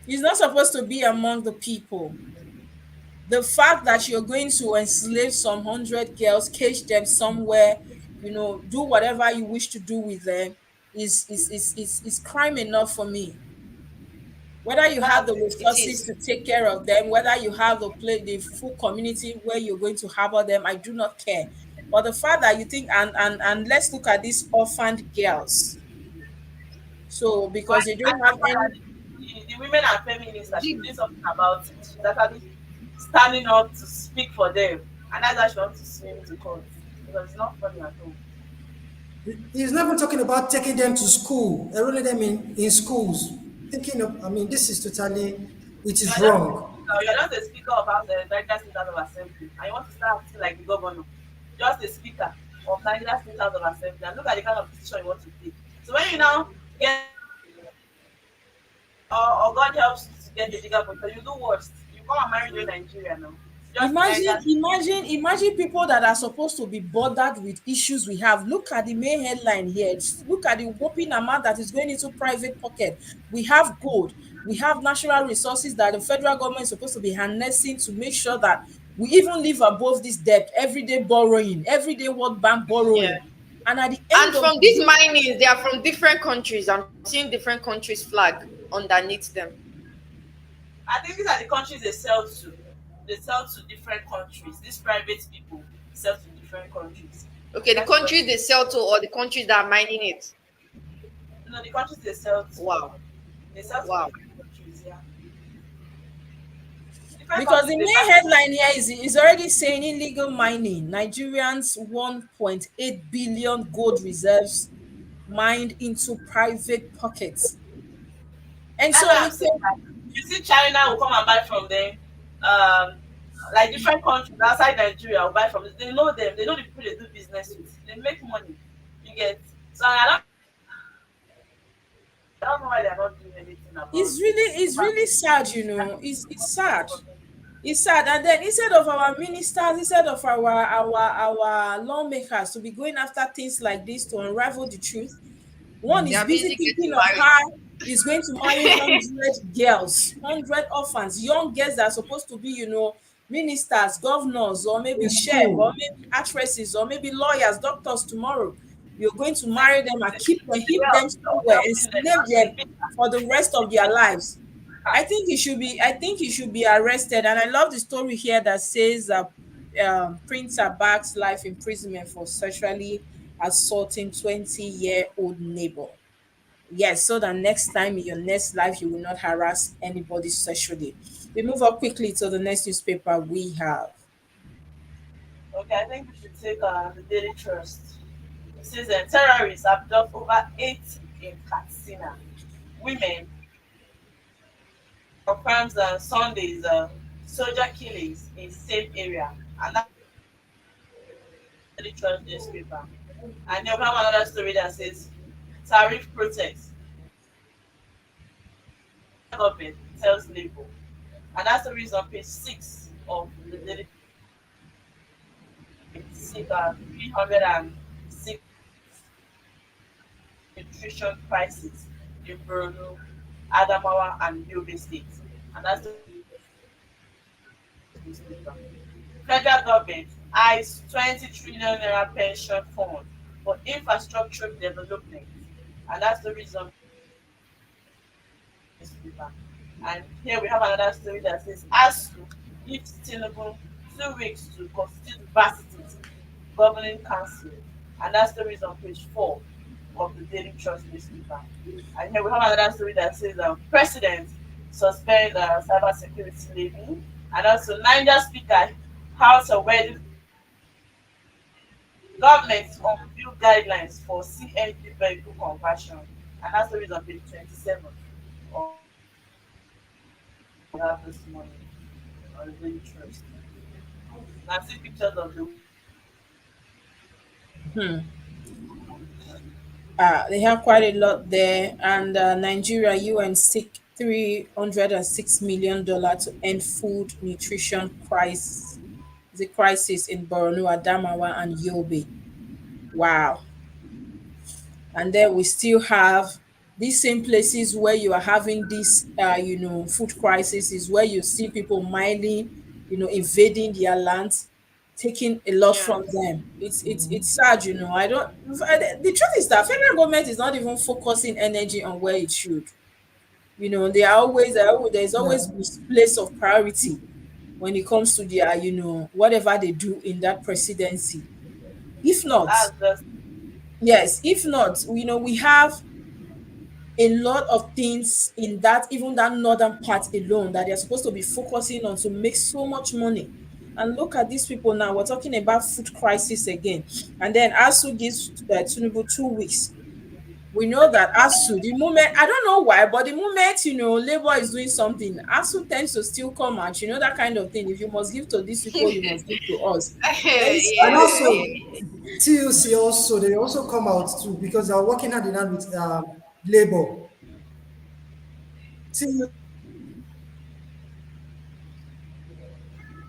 He's not supposed to be among the people. The fact that you're going to enslave some 100 girls, cage them somewhere, do whatever you wish to do with them is crime enough for me. Whether you have That's the it. It resources is. to take care of them, whether you have the full community where you're going to harbor them, I do not care. But the fact that you think, and let's look at these orphaned girls. So But because they I don't have thank God any. that the women and feminists that she's The- doing something about it. She's actually standing up to speak for them. And that's why she wants to sue him to court. Because it's not funny at all. He's never talking about taking them to school, enrolling them in schools. Thinking of, I mean, this is totally, it is wrong. You're just a speaker of House Niger State House of Assembly. And you want to start acting like the governor. Just a speaker of Niger State House of Assembly. And look at the kind of decision you want to take. So when you now get or God helps you to get a bigger position, you do worst. You come and marry during Nigeria now. Just Imagine, Niger. imagine, imagine people that are supposed to be bothered with issues we have. Look at the main headline here. Look at the whopping amount that is going into private pocket. We have gold. We have natural resources that the federal government is supposed to be harnessing to make sure that we even live above this debt. Everyday borrowing, everyday World Bank Yeah. borrowing. And at the And end of from the these day, minings, they are from different countries. I'm seeing different countries' flag underneath them. I think these are the countries they sell to. They sell to different countries. These private people sell to different countries. Okay, the That's what countries they sell to or the countries that are mining it. the countries they sell to. Wow. They sell to Wow. different countries, yeah. Different because countries the they main buy. headline here is already saying illegal mining. Nigerians 1.8 billion gold reserves mined into private pockets. And That's why so I'm we saying can, that you see China will come and buy from them. Um, like different countries outside Nigeria will buy from them. They know them. They know the people they do business with. They make money. You get. So I don't know why they're not doing anything about this. it's really sad, it's sad. It's sad. And then instead of our ministers, instead of our lawmakers to be going after things like this to unravel the truth, one They is are busy busy thinking getting of married. how he's going to marry 100 girls, 100 orphans, young girls that are supposed to be, ministers, governors, or maybe In chef, or school, maybe actresses, or maybe lawyers, doctors tomorrow. You're going to It's marry them and the keep way them of somewhere and helping them. slave Just them a bit. for the rest of their lives. I think he should be arrested. And I love the story here that says printer backs life imprisonment for sexually assaulting 20-year-old neighbor. Yes, so that next time in your next life you will not harass anybody sexually. We move up quickly to the next newspaper we have. Okay, I think we should take the Daily Trust. It says terrorists abduct over 8 in Katsina. Women confirms Sunday's soldier killings in same area. And that's the Daily Trust newspaper. And then we have another story that says tariff protest. Government tells Labour. And that's the reason on page 6 of the Daily Trust. 306 nutrition crisis in Borno, Adamawa, and Yobe states. And that's the newspaper. Federal government eyes 20 trillion naira pension fund for infrastructure development. And that's the reason newspaper. And here we have another story that says ASU gives Tinubu 2 weeks to constitute varsities governing council. And that's the reason on page 4 of the Daily Trust newspaper. And here we have another story that says President suspend cyber security levy. And also Niger Speaker House of Wedding government unveil guidelines for CNG vehicle conversion. And that's the reason page 27 of we have this morning. on the interest. I see pictures of the They have quite a lot there, and Nigeria UN seek $306 million to end food nutrition crisis. The crisis in Borno, Adamawa, and Yobe. Wow. And then we still have these same places where you are having this food crisis is where you see people mining, invading their lands, taking a lot Yeah. from them. It's sad. I don't The truth is that federal government is not even focusing energy on where it should. There's Yeah. always misplace of priority when it comes to their whatever they do in that presidency. If not, that's just yes, if not, we have a lot of things in that, even that northern part alone, that they're supposed to be focusing on to make so much money. And look at these people now. We're talking about food crisis again. And then ASU gives Tinubu 2 weeks. We know that ASU, the moment, I don't know why, but the moment, Labour is doing something, ASU tends to still come out, that kind of thing. If you must give to these people, you must give to us. Very And sad. Yeah. also, TUC also, they also come out too because they are working hand in hand with labor. TUC,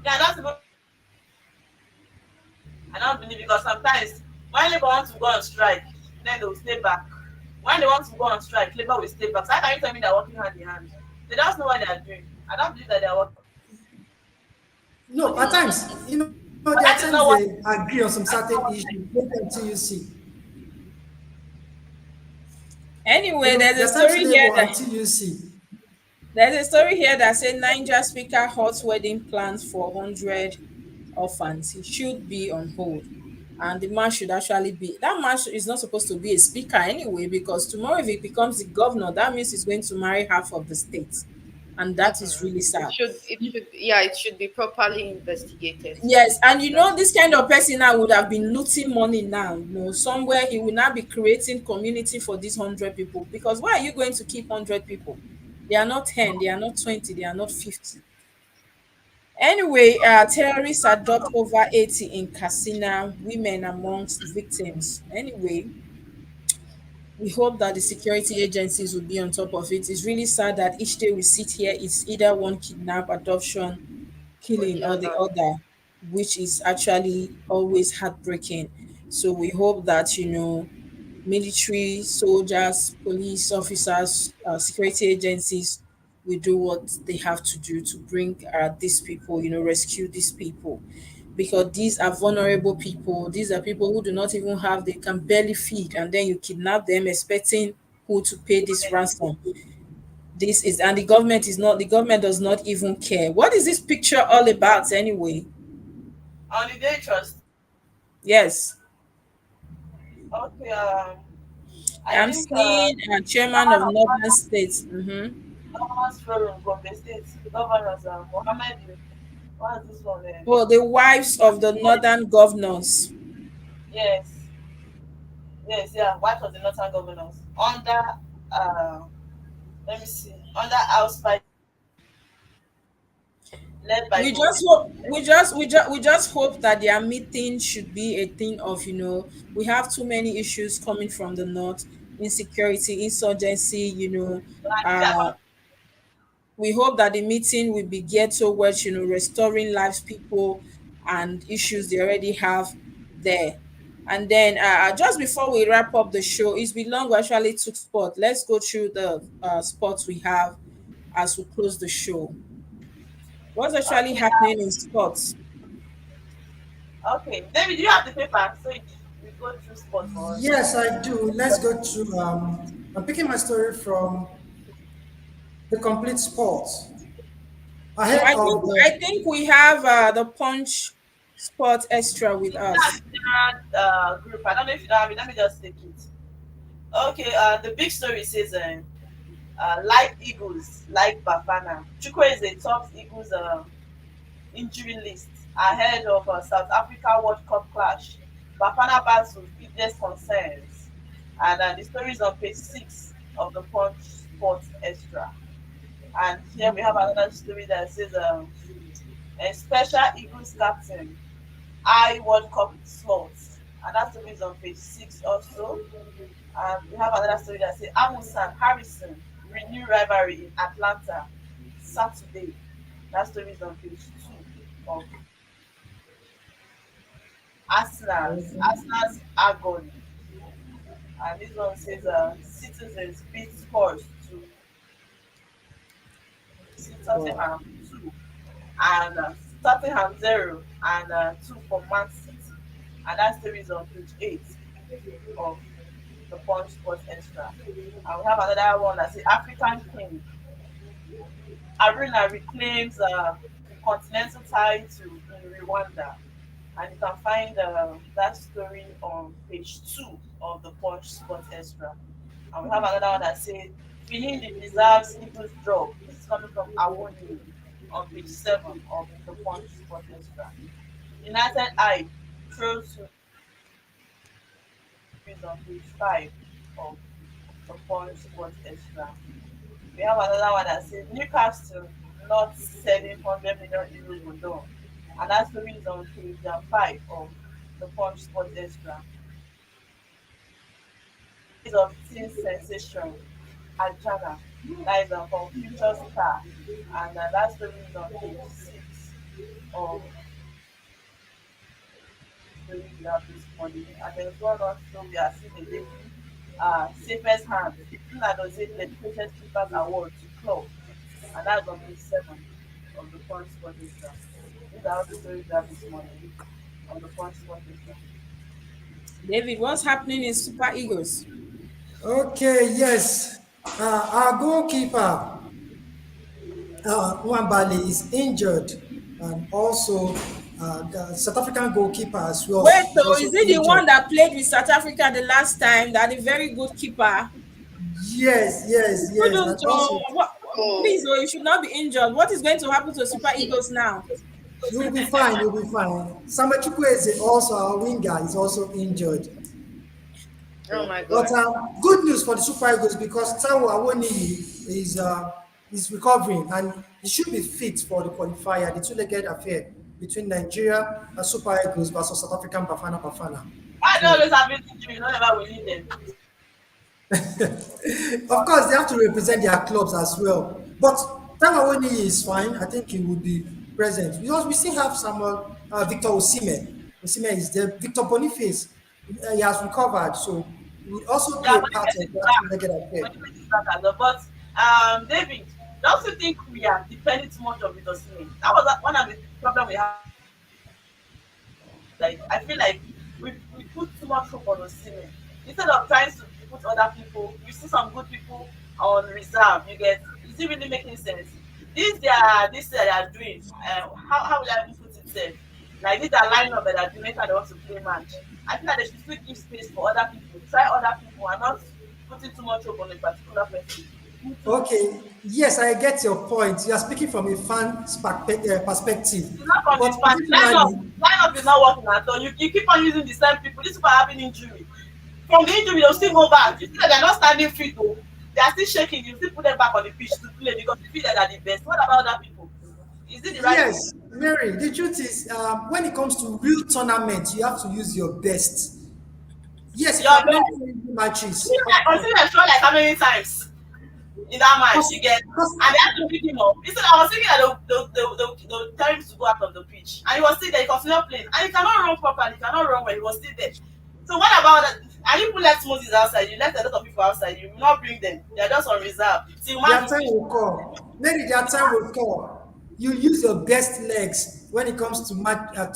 yeah, that's even I don't believe because sometimes when Labour wants to go on strike, then they will stay back. When they want to go on strike, Labour will stay back. So how can you tell me they're working hand in hand? They just know what they are doing. I don't believe that they are no, working at on. times, there But are that is times not what they agree on some that's not certain what issues. Maybe on TUC. Anyway, There's times labor and TUC. there's a story here that said Niger speaker halts wedding plans for 100 orphans. He should be on hold. And the man should actually be, that man is not supposed to be a speaker anyway, because tomorrow if he becomes the governor, that means he's going to marry half of the state. And that is really It sad. should. It should. Yeah. It should be properly investigated. Yes, and That's. this kind of person now would have been looting money now. Somewhere he will now be creating community for these 100 people. Because why are you going to keep 100 people? They are not 10, they are not 20, they are not 50. Anyway, terrorists adopt over 80 in Katsina, women amongst victims. Anyway, we hope that the security agencies will be on top of it. It's really sad that each day we sit here, it's either one kidnap, adoption, For killing, the or the other. other, which is actually always heartbreaking. So we hope that, military, soldiers, police officers, security agencies will do what they have to do to bring these people, rescue these people. Because these are vulnerable people. These are people who do not even have, they can barely feed, and then you kidnap them expecting who to pay this ransom. This is, and the government does not even care. What is this picture all about anyway? on the day trust. Yes, Okay, I I'm think seeing a chairman of Northern States. Governors Forum, Gombe State, governors Mohammed, what's this one? Oh, the wives of the northern governors. Yes, yes, yeah, wife of the northern governors under uh, let me see, under house by led by We Gombe. just hope, we just hope that their meeting should be a thing of, we have too many issues coming from the north, insecurity, insurgency, Nigeria, uh we hope that the meeting will be geared towards, restoring lives, people, and issues they already have there. And then just before we wrap up the show, it's been long we actually took sport. Let's go through the sports we have as we close the show. What's actually okay, happening in sports? okay. David, do you have the paper? So we go through sport for us. Yes, I do. Let's go through. I'm picking my story from the complete sports. No, Ahead I think of I the think we have the Punch Sport Extra with That's us. the group. I don't know if you don't have it. Let me just take it. Okay, the big story says like Eagles, like Bafana. Chukwu is a top Eagles injury list ahead of South Africa World Cup clash. Bafana battles fitness concerns. And the story is on page 6 of the Punch Sports Extra. And here we have another story that says And special Eagles captain, I World Cup slots. And that story is on page 6 also. And we have another story that says Amusan Harrison renew rivalry in Atlanta Saturday. That story is on page 2 of Arsenal's agony. And this one says citizens beat Spurs to Wow. Tottenham 2 and Tottenham 0 and 2 for Man City. And that story is on page 8 of the Punch Sports Extra. And we have another one that says African King Arena reclaims continental title in Rwanda. And you can find that story on page 2 of the Punch Sports Extra. And we have another one that says Finidi deserves Eagles job. This is coming from Awoni on page 7 of the Punch Sports Extra. United Eye throws to is on page 5 of the Punch Sports Extra. We have another one that says Newcastle not selling 100 million euros for done. And that story is on page 5 of the Punch Sports Extra. Is of teen sensation Ajana. That is from Future Star. And that story is on page 6 of story we have this morning. And there's one also we are seeing a lady, safest hand, Nadoze Dedicated Keepers Award to club. And that's on page 7 of the Punch Sport Extra. These are all the stories we have this morning on the Punch Sport Extra. David, what's happening in Super Eagles? Okay, yes. Our goalkeeper, Nwambali, is injured, and also the South African goalkeeper as Wait, well is though, also is it the injured. one that played with South Africa the last time? That the very good keeper? Yes, yes, yes, and Couldn't, also Oh, please, oh, you should not be injured. What is going to happen to Super Eagles now? you'll be fine. You'll be fine. Samuel Chukwueze, also our winger, is also injured. oh So, my but God. good news for the Super Eagles because Taiwo Awoniyi is recovering and he should be fit for the qualifier, the two-legged affair between Nigeria and Super Eagles versus South African Bafana Bafana. Why do you So, always have injury whenever we need them? of course, they have to represent their clubs as well. But Taiwo Awoniyi is fine. I think he would be present. We still have Samuel Victor Osimhen. Osimhen is there. Victor Boniface, he has recovered, so he would also Yeah, play a part Boniface of is that back. two-legged affair. Boniface is back as well. But David, don't you think we are depending too much on Victor Osimhen? That was one of the problem we have. Like I feel like we put too much hope on Osimhen instead of trying to put other people. You see some good people on reserve. You get is it really making sense? This they are doing. How will I even put it there? Like these are lineup that are doing later they want to play match. I feel that they should still give space for other people. Try other people and not putting too much hope on a particular person. Okay, yes, I get your point. You are speaking from a fan perspective, It's not from but the fact particularly, lineup is not working at all. You keep on using the same people. These people are having injury. From the injury, they'll still go back. You see that they're not standing fit though. They are still shaking. You still put them back on the pitch to play because you feel that they're the best. What about other people? Is it the right thing? yes, Mary, the truth is, when it comes to real tournaments, you have to use your best. Yes, if you Your are playing best. friendly matches, Consider of course, consider them like how many times in that match you get, because and they have to pick him up. Instead, I was thinking that they'll tell him to go out of the pitch, and he was still there. He continued playing, and he cannot run properly. He cannot run well. He was still there. So what about that? And you left Moses outside. You left a lot of people outside. You will not bring them. They are just on reserve. Till their match will time finish. will come. Maybe their time will come. You use your best legs when it comes to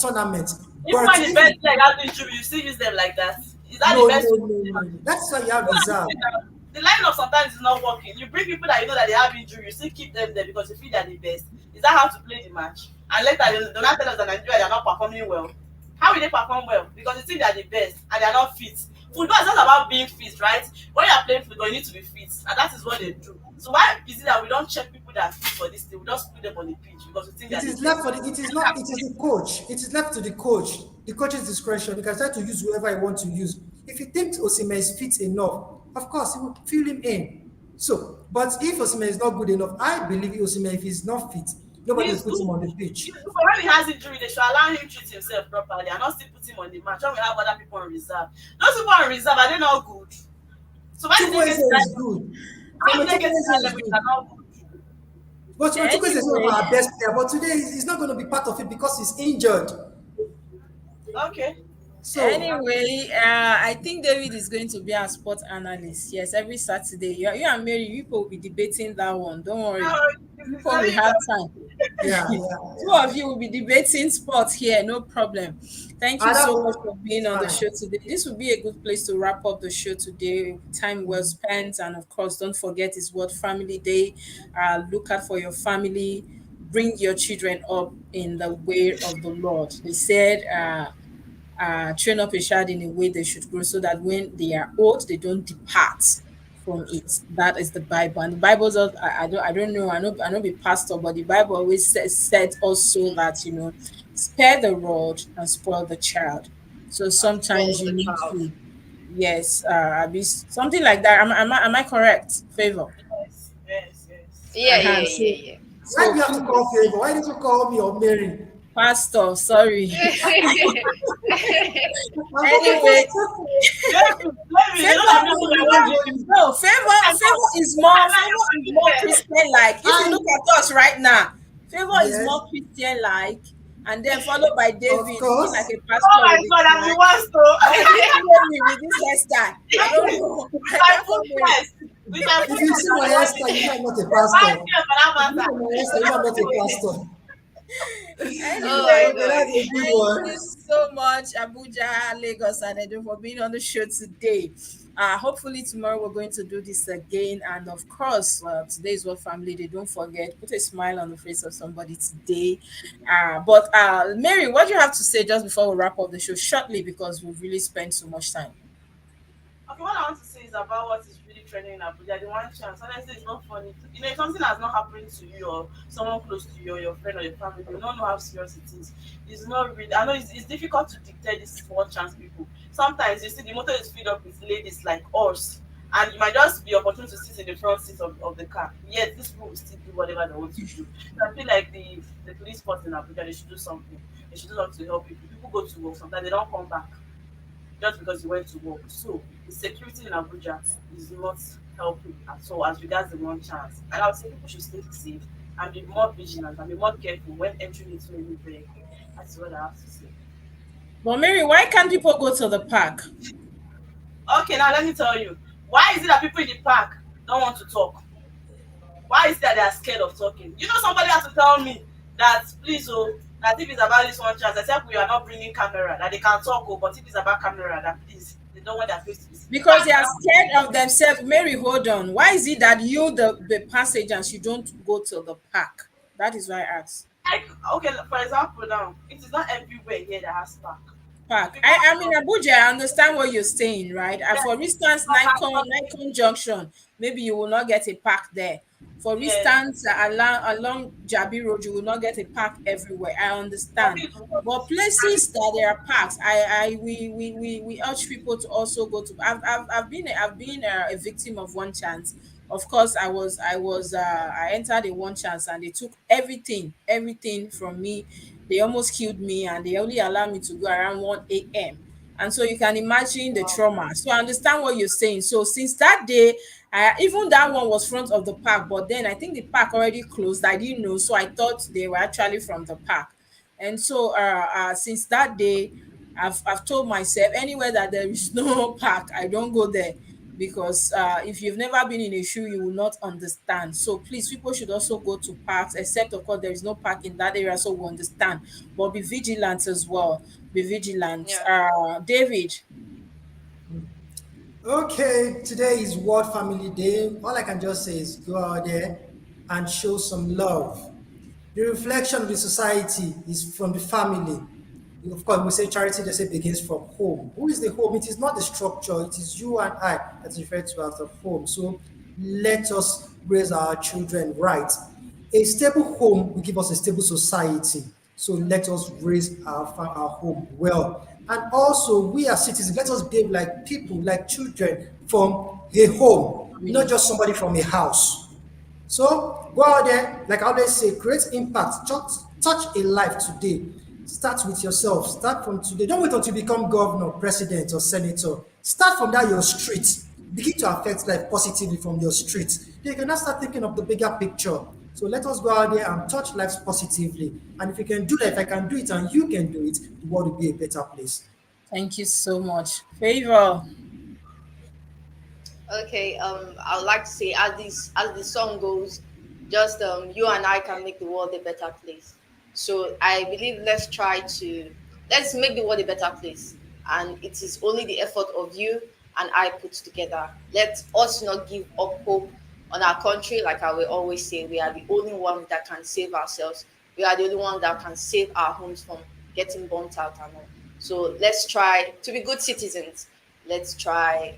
tournaments. Even But when the if best you, leg has injury, you still use them like that. Is that the no, no, best way no, to play no, match? no. That's why you have What I'm reserve. saying now, the lineup sometimes is not working. You bring people that you know that they have injury, you still keep them there because you feel they're the best. Is that how to play the match? And later they'll not tell us that Nigeria they're not performing well. How will they perform well? Because you think they're the best and they're not fit. Football is not about being fit, right? When you're playing football, you need to be fit, and that is what they do. So why is it that we don't check people that are fit for this thing? We just put them on the pitch because we think they're It the is left best. for the. It is not. It is the coach. It is left to the coach. The coach's discretion. He can try to use whoever he wants to use. If he thinks Osimhen is fit enough, of course he will fill him in. So, but if Osimhen is not good enough, I believe Osimhen if he's not fit, Nobody will He's put him good. on the pitch. He's good. But when he has injury, they should allow him treat himself properly and not still put him on the match. When we have other people on reserve. Those people on reserve, are they not good? So why did they get Chukwueze to that is level? good. How From did they get to Chukwueze that is level if good. they're not good? But Chukwueze is one of Anyway, our best player. But today he's not going to be part of it because he's injured. Okay. So Anyway, I think David is going to be our sports analyst. Yes, every Saturday. You and Mary, you people will be debating that one. Don't worry. Now, You it's people will only have that. time. yeah, Two yeah. of you will be debating sports here, no problem. Thank you so much for being That's on the fine. show today. This will be a good place to wrap up the show today. Time well spent, and of course, don't forget it's World Family Day. Look out for your family. Bring your children up in the way of the Lord. They said, train up a child in a way they should grow, so that when they are old, they don't depart from it. That is the Bible. And the Bible says, I don't know, I know be pastor, but the Bible always said also that, spare the rod and spoil the child. So And spoil sometimes you the need child. to, yes, something like that. Am I correct? Favor. Yes, yes, yes. Yeah, Uh-huh. yeah, So yeah, Why so do you have to call please, favor? Why did you call me or Mary? pastor, sorry. yeah. I'm not a Anyway, pastor. Maybe you know Favor, that I'm people not were a worried. favor. no, favor is more Christian like. If you Yes. look at us right now, favor is Yes, more Christian like, and then followed by of David, looking like course. a Oh pastor my with a God, I'm the tie. worst though. But this Mary with this hairstyle, I don't know. With I my can't call full Mary. chest. With my full If you chest, see I'm my the one hairstyle, you leading. know I'm not a My pastor. girl for that If you look matter. at my hairstyle, you know I'm not a pastor. Oh my Anyway, Okay, that's a god. good thank one. you so much, Abuja, Lagos, and Edo, for being on the show today. Hopefully tomorrow we're going to do this again, and of course, today is what family day. Don't forget, put a smile on the face of somebody today. But Mary, what do you have to say just before we wrap up the show shortly, because we've really spent so much time. Okay, what I want to say is about what is really trending in Abuja. The one chance, honestly, it's not funny. You know, if something has not happened to you or someone close to you or your friend or your family, you don't know how serious it is. It's not really, I know it's difficult to dictate this one chance people. Sometimes you see the motor is filled up with ladies like us, and you might just be opportune to sit in the front seat of the car. Yet, these people will still do whatever they want to do. So I feel like the police force in Abuja, they should do something. They should do something to help people. People go to work, sometimes they don't come back just because you went to work. So the security in Abuja is not helping at all as regards the one chance. And I would say people should stay safe and be more vigilant and be more careful when entering into a new vehicle. That's what I have to say. But Mary, why can't people go to the park? Okay, now let me tell you. Why is it that people in the park don't want to talk? Why is it that they are scared of talking? You know, somebody has to tell me that please, oh, that if it's about this one chance, except we are not bringing camera, that they can talk, oh, but if it's about camera, that please, they don't want their face to be seen. Because they are scared of themselves. Mary, hold on. Why is it that you, the passengers, you don't go to the park? That is why I asked. Like, okay, for example, now it is not everywhere here that has park. If Park. you come I'm in from Abuja. I understand what you're saying, right? yes, For instance, from Nikon Junction, maybe you will not get a park there. For yes, instance, along Jabi Road, you will not get a park everywhere. I for understand. me it works. But places that there are parks, we urge people to also go to. I've been a victim of one chance. Of course, I entered a one chance, and they took everything from me. They almost killed me, and they only allowed me to go around 1 a.m. And so you can imagine the Wow. trauma. So I understand what you're saying. So since that day, even that one was front of the park, but then I think the park already closed. I didn't know, so I thought they were actually from the park. And so since that day, I've told myself anywhere that there is no park, I don't go there, because if you've never been in a shoe, you will not understand. So please, people should also go to parks, except of course there is no park in that area, so we understand. But be vigilant as well. Be vigilant. Yeah. David, Okay, today is World Family Day. All I can just say is go out there and show some love. The reflection of the society is from the family. Of course, we say charity, they say begins from home. Who is the home? It is not the structure, it is you and I that is referred to as the home. So let us raise our children right. A stable home will give us a stable society. So let us raise our home well. And also, we as citizens, let us behave like people, like children from a home, not family. just somebody from a house. So go out there, like I always say, create impact, touch a life today. Start with yourself. Start from today. Don't wait until you become governor, president, or senator. Start from that your street. Begin to affect life positively from your street. Then you can now start thinking of the bigger picture. So let us go out there and touch lives positively. And if you can do that, if I can do it and you can do it, the world will be a better place. Thank you so much. Favor. Okay, I would like to say as the song goes, just you and I can make the world a better place. So I believe let's make the world a better place. And it is only the effort of you and I put together. Let us not give up hope on our country. Like I will always say, we are the only one that can save ourselves. We are the only one that can save our homes from getting burnt out and all. So let's try to be good citizens. Let's try,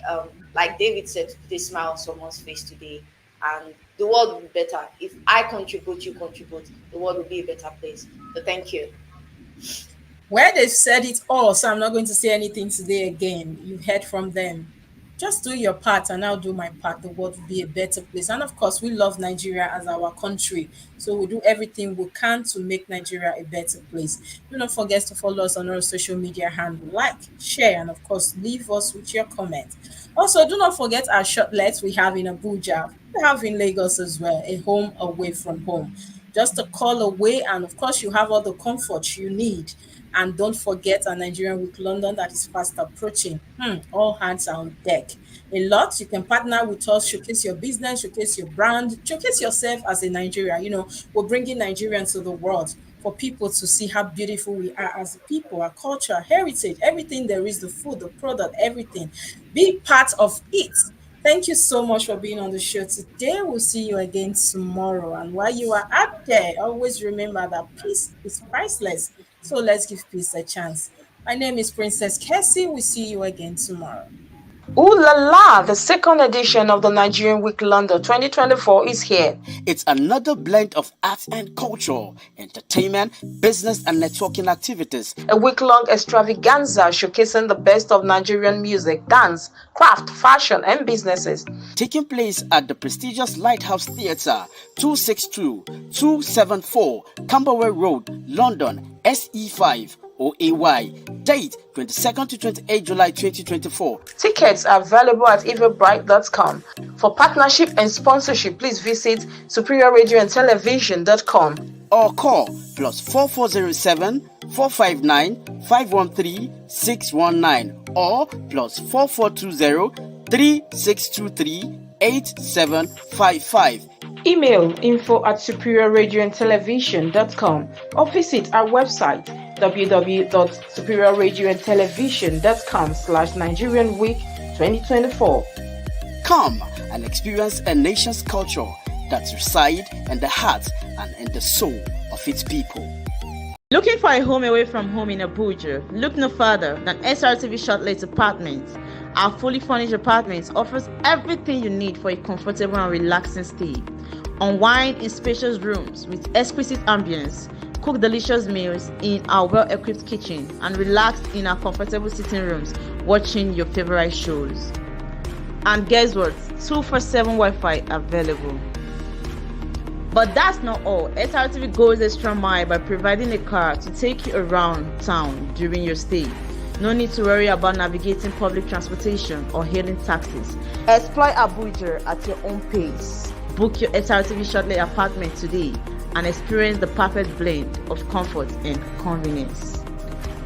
like David said, to put a smile on someone's face today, and the world will be better. If I contribute, you contribute, the world will be a better place. So thank you. Where they've said it all, so I'm not going to say anything today again. You heard from them. Just do your part and I'll do my part. The world will be a better place. And of course, we love Nigeria as our country. So we do everything we can to make Nigeria a better place. Do not forget to follow us on our social media handle. Like, share, and of course, leave us with your comment. Also, do not forget our shortlets we have in Abuja. We have in Lagos as well, a home away from home. Just a call away, and of course, you have all the comfort you need. And don't forget our Nigerian Week London that is fast approaching. All hands are on deck. A lot. You can partner with us, showcase your business, showcase your brand, showcase yourself as a Nigerian. We're bringing Nigerians to the world for people to see how beautiful we are as a people, our culture, our heritage, everything there is, the food, the product, everything. Be part of it. Thank you so much for being on the show today. We'll see you again tomorrow. And while you are out there, always remember that peace is priceless. So let's give peace a chance. My name is Princess Cassie. We'll see you again tomorrow. Ooh la la! The second edition of the Nigerian Week London 2024 is here. It's another blend of arts and culture, entertainment, business, and networking activities. A week-long extravaganza showcasing the best of Nigerian music, dance, craft, fashion, and businesses. Taking place at the prestigious Lighthouse Theatre, 262 274 Camberwell Road, London, SE5 OAY. Date 22nd to 28 July 2024. Tickets are available at eventbrite.com. For partnership and sponsorship, please visit superiorradioandtelevision.com or call +4407 459 513 619 or +4420 3623 8755. Email info@superiorradioandtelevision.com or visit our website www.superiorradioandtelevision.com/Nigerian Week 2024. Come and experience a nation's culture that resides in the heart and in the soul of its people. Looking for a home away from home in Abuja? Look no further than Srtv Shortlet Apartments. Our fully furnished apartments offers everything you need for a comfortable and relaxing stay. Unwind in spacious rooms with exquisite ambience. Cook delicious meals in our well-equipped kitchen and relax in our comfortable sitting rooms watching your favorite shows. And guess what? 247 Wi-Fi available. But that's not all. SRTV goes extra mile by providing a car to take you around town during your stay. No need to worry about navigating public transportation or hailing taxis. Explore Abuja at your own pace. Book your SRTV Shortlet apartment today and experience the perfect blend of comfort and convenience.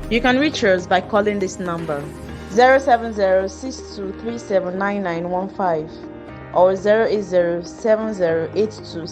You can reach us by calling this number 07062379915 or 0807082